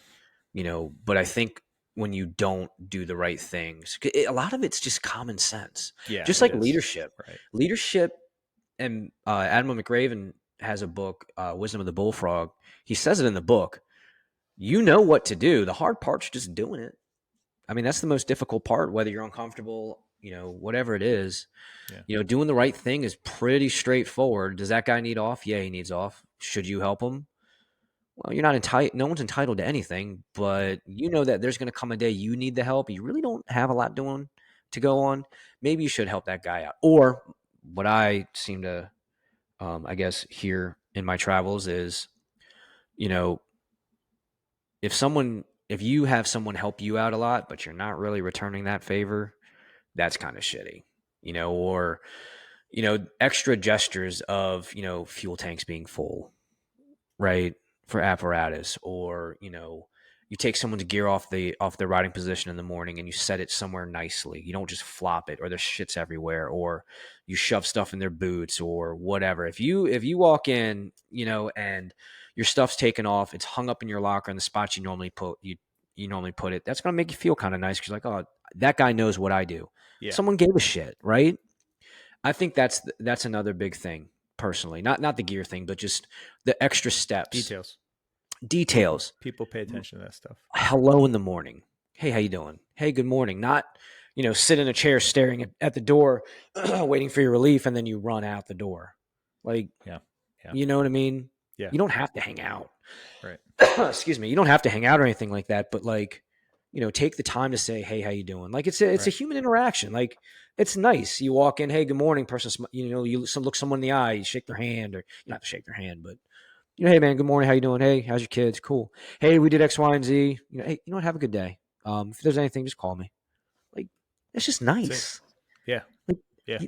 but I think when you don't do the right things, a lot of it's just common sense, Yeah, just it like is. leadership. Right. Leadership, and Admiral McRaven has a book, Wisdom of the Bullfrog. He says it in the book. You know what to do. The hard part's just doing it. I mean, that's the most difficult part, whether you're uncomfortable, whatever it is. Yeah. Doing the right thing is pretty straightforward. Does that guy need off? Yeah, he needs off. Should you help him? Well, you're not entitled. No one's entitled to anything, Yeah. but you know that there's going to come a day you need the help. You really don't have a lot doing to go on. Maybe you should help that guy out. Or what I seem to, I guess, hear in my travels is, you know, if you have someone help you out a lot, but you're not really returning that favor, that's kind of shitty, or extra gestures of fuel tanks being full, right, for apparatus, or you take someone's gear off the riding position in the morning and you set it somewhere nicely. You don't just flop it, or there's shits everywhere, or you shove stuff in their boots or whatever. If you walk in, and your stuff's taken off, it's hung up in your locker in the spot you normally put it, that's going to make you feel kind of nice, because you're like, oh, that guy knows what I do. Yeah. Someone gave a shit, right? I think that's another big thing, personally. Not the gear thing, but just the extra steps, Details. details. People pay attention to that stuff. Hello in the morning. Hey, how you doing? Hey, good morning. Not, sit in a chair staring at the door, waiting for your relief, and then you run out the door. Like, Yeah. Yeah. you know what I mean? Yeah. You don't have to hang out. Right. Excuse me. You don't have to hang out or anything like that, but like, take the time to say, "Hey, how you doing?" Like it's a Right. human interaction. Like it's nice. You walk in, "Hey, good morning," person. You look someone in the eye, you shake their hand, or you don't have to shake their hand, but "Hey, man, good morning. How you doing? Hey, how's your kids? Cool. Hey, we did X, Y, and Z. Hey, have a good day. If there's anything, just call me." Like it's just That's it. nice. Yeah. Like Yeah.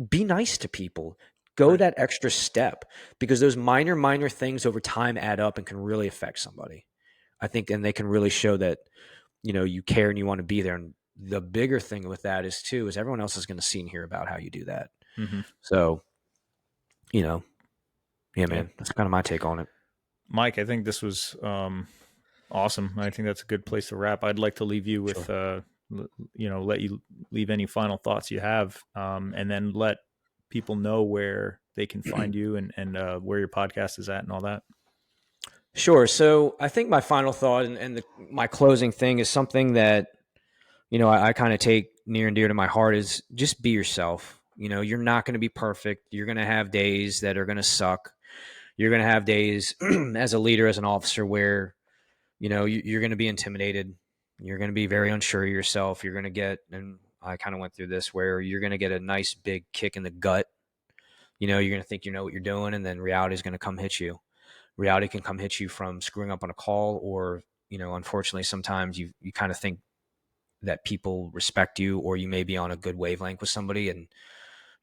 be nice to people. Go Right. that extra step, because those minor things over time add up and can really affect somebody. I think, and they can really show that you care and you want to be there. And the bigger thing with that is everyone else is going to see and hear about how you do that. Mm-hmm. So, yeah, Yeah. man, that's kind of my take on it. Mike, I think this was awesome. I think that's a good place to wrap. I'd like to leave you with, Sure. let you leave any final thoughts you have, and then let people know where they can find you and where your podcast is at and all that. Sure. So I think my final thought and my closing thing is something that, I kind of take near and dear to my heart, is just be yourself. You're not going to be perfect. You're going to have days that are going to suck. You're going to have days as a leader, as an officer, where, you're going to be intimidated. You're going to be very unsure of yourself. You're going to get, and I kind of went through this, where you're going to get a nice big kick in the gut. You're going to think you know what you're doing, and then reality is going to come hit you. Reality can come hit you from screwing up on a call, or, unfortunately, sometimes you kind of think that people respect you, or you may be on a good wavelength with somebody, and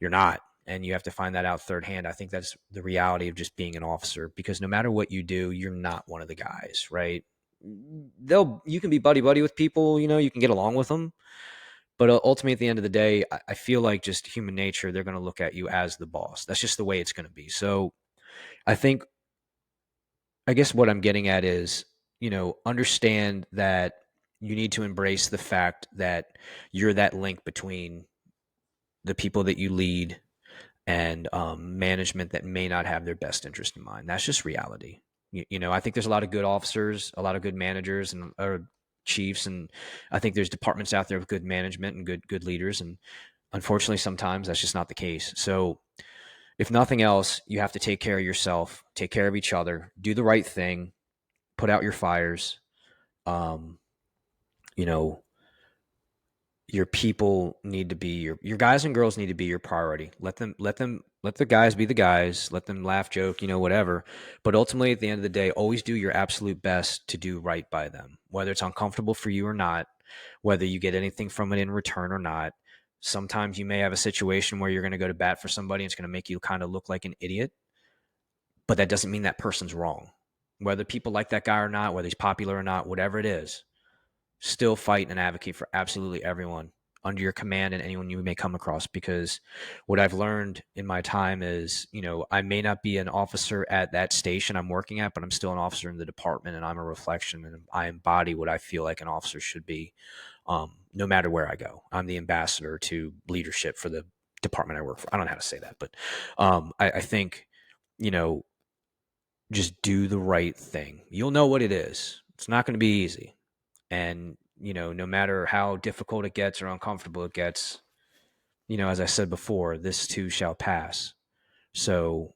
you're not. And you have to find that out third hand. I think that's the reality of just being an officer, because no matter what you do, you're not one of the guys, right? You can be buddy buddy with people, you can get along with them, but ultimately at the end of the day, I feel like just human nature, they're going to look at you as the boss. That's just the way it's going to be. So I think, I guess what I'm getting at is, understand that you need to embrace the fact that you're that link between the people that you lead and management that may not have their best interest in mind. That's just reality. I think there's a lot of good officers, a lot of good managers and or chiefs, and I think there's departments out there with good management and good leaders. And unfortunately, sometimes that's just not the case. So, if nothing else, you have to take care of yourself, take care of each other, do the right thing, put out your fires. Um, you know, your people need to be your guys and girls need to be your priority. Let the guys be the guys, let them laugh, joke, whatever. But ultimately at the end of the day, always do your absolute best to do right by them, whether it's uncomfortable for you or not, whether you get anything from it in return or not. Sometimes you may have a situation where you're going to go to bat for somebody and it's going to make you kind of look like an idiot, but that doesn't mean that person's wrong. Whether people like that guy or not, whether he's popular or not, whatever it is, still fight and advocate for absolutely everyone under your command and anyone you may come across. Because what I've learned in my time is, I may not be an officer at that station I'm working at, but I'm still an officer in the department, and I'm a reflection, and I embody what I feel like an officer should be. No matter where I go, I'm the ambassador to leadership for the department I work for. I don't know how to say that, but I think, you know, just do the right thing. You'll know what it is. It's not going to be easy. And, no matter how difficult it gets or uncomfortable it gets, as I said before, this too shall pass. So,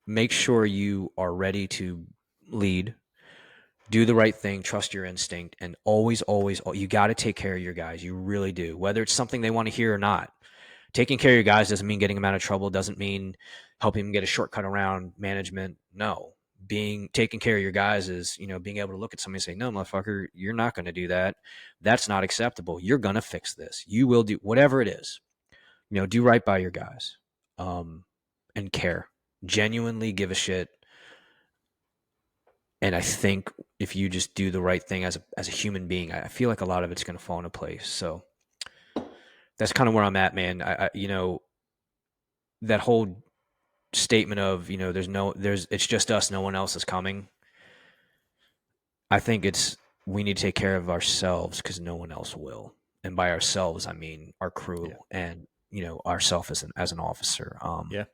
make sure you are ready to lead, do the right thing, trust your instinct, and always, always, you got to take care of your guys. You really do, whether it's something they want to hear or not. Taking care of your guys doesn't mean getting them out of trouble, doesn't mean helping them get a shortcut around management. No. Taking care of your guys is, being able to look at somebody and say, no, motherfucker, you're not going to do that. That's not acceptable. You're going to fix this. You will do whatever it is. Do right by your guys, and care. Genuinely give a shit. And I think if you just do the right thing as a human being, I feel like a lot of it's going to fall into place. So that's kind of where I'm at, man. That whole statement of, it's just us, no one else is coming. I think we need to take care of ourselves because no one else will. And by ourselves, I mean our crew and, ourselves as an officer. Yeah.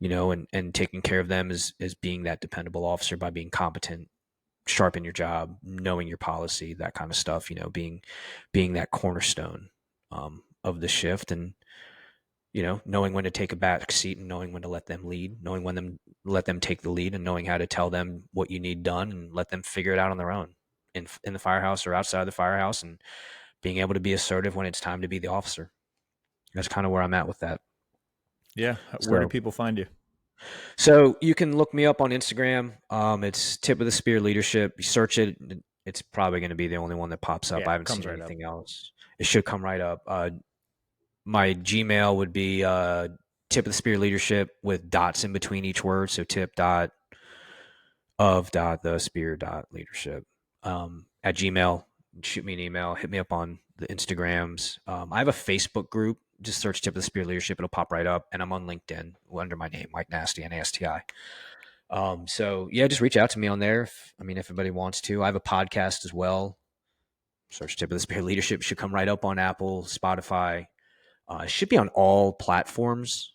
And taking care of them is being that dependable officer by being competent, sharp in your job, knowing your policy, that kind of stuff, being that cornerstone of the shift, and, knowing when to take a back seat and knowing when to let them lead, knowing when to let them take the lead, and knowing how to tell them what you need done and let them figure it out on their own in the firehouse or outside the firehouse, and being able to be assertive when it's time to be the officer. That's kind of where I'm at with that. Yeah. Where do people find you? So you can look me up on Instagram. It's Tip of the Spear Leadership. You search it. It's probably going to be the only one that pops up. Yeah, I haven't seen right anything else. It should come right up. My Gmail would be Tip of the Spear Leadership with dots in between each word. So tip dot of dot the spear dot leadership at Gmail. Shoot me an email. Hit me up on the Instagrams. I have a Facebook group. Just search Tip of the Spear Leadership. It'll pop right up. And I'm on LinkedIn under my name, Mike Nasti, Nasti. So yeah, just reach out to me on there. If anybody wants to. I have a podcast as well. Search Tip of the Spear Leadership. Should come right up on Apple, Spotify. It should be on all platforms.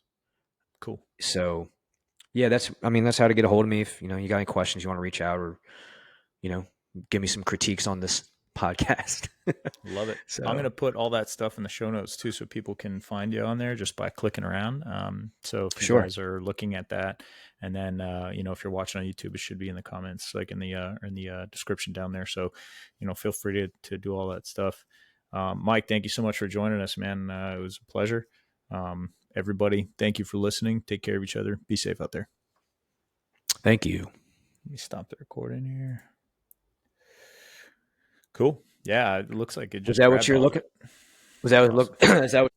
Cool. So yeah, that's how to get a hold of me. If you got any questions, you want to reach out, or give me some critiques on this podcast. Love it. So I'm going to put all that stuff in the show notes too, so people can find you on there just by clicking around. So if you guys are looking at that, and then if you're watching on YouTube, it should be in the comments, like in the description down there. So feel free to do all that stuff. Mike, thank you so much for joining us, man. It was a pleasure. Everybody, thank you for listening. Take care of each other. Be safe out there. Thank you. Let me stop the recording here. Cool. Yeah, it looks like it just. Is that what you're looking? Was that what look? Is that what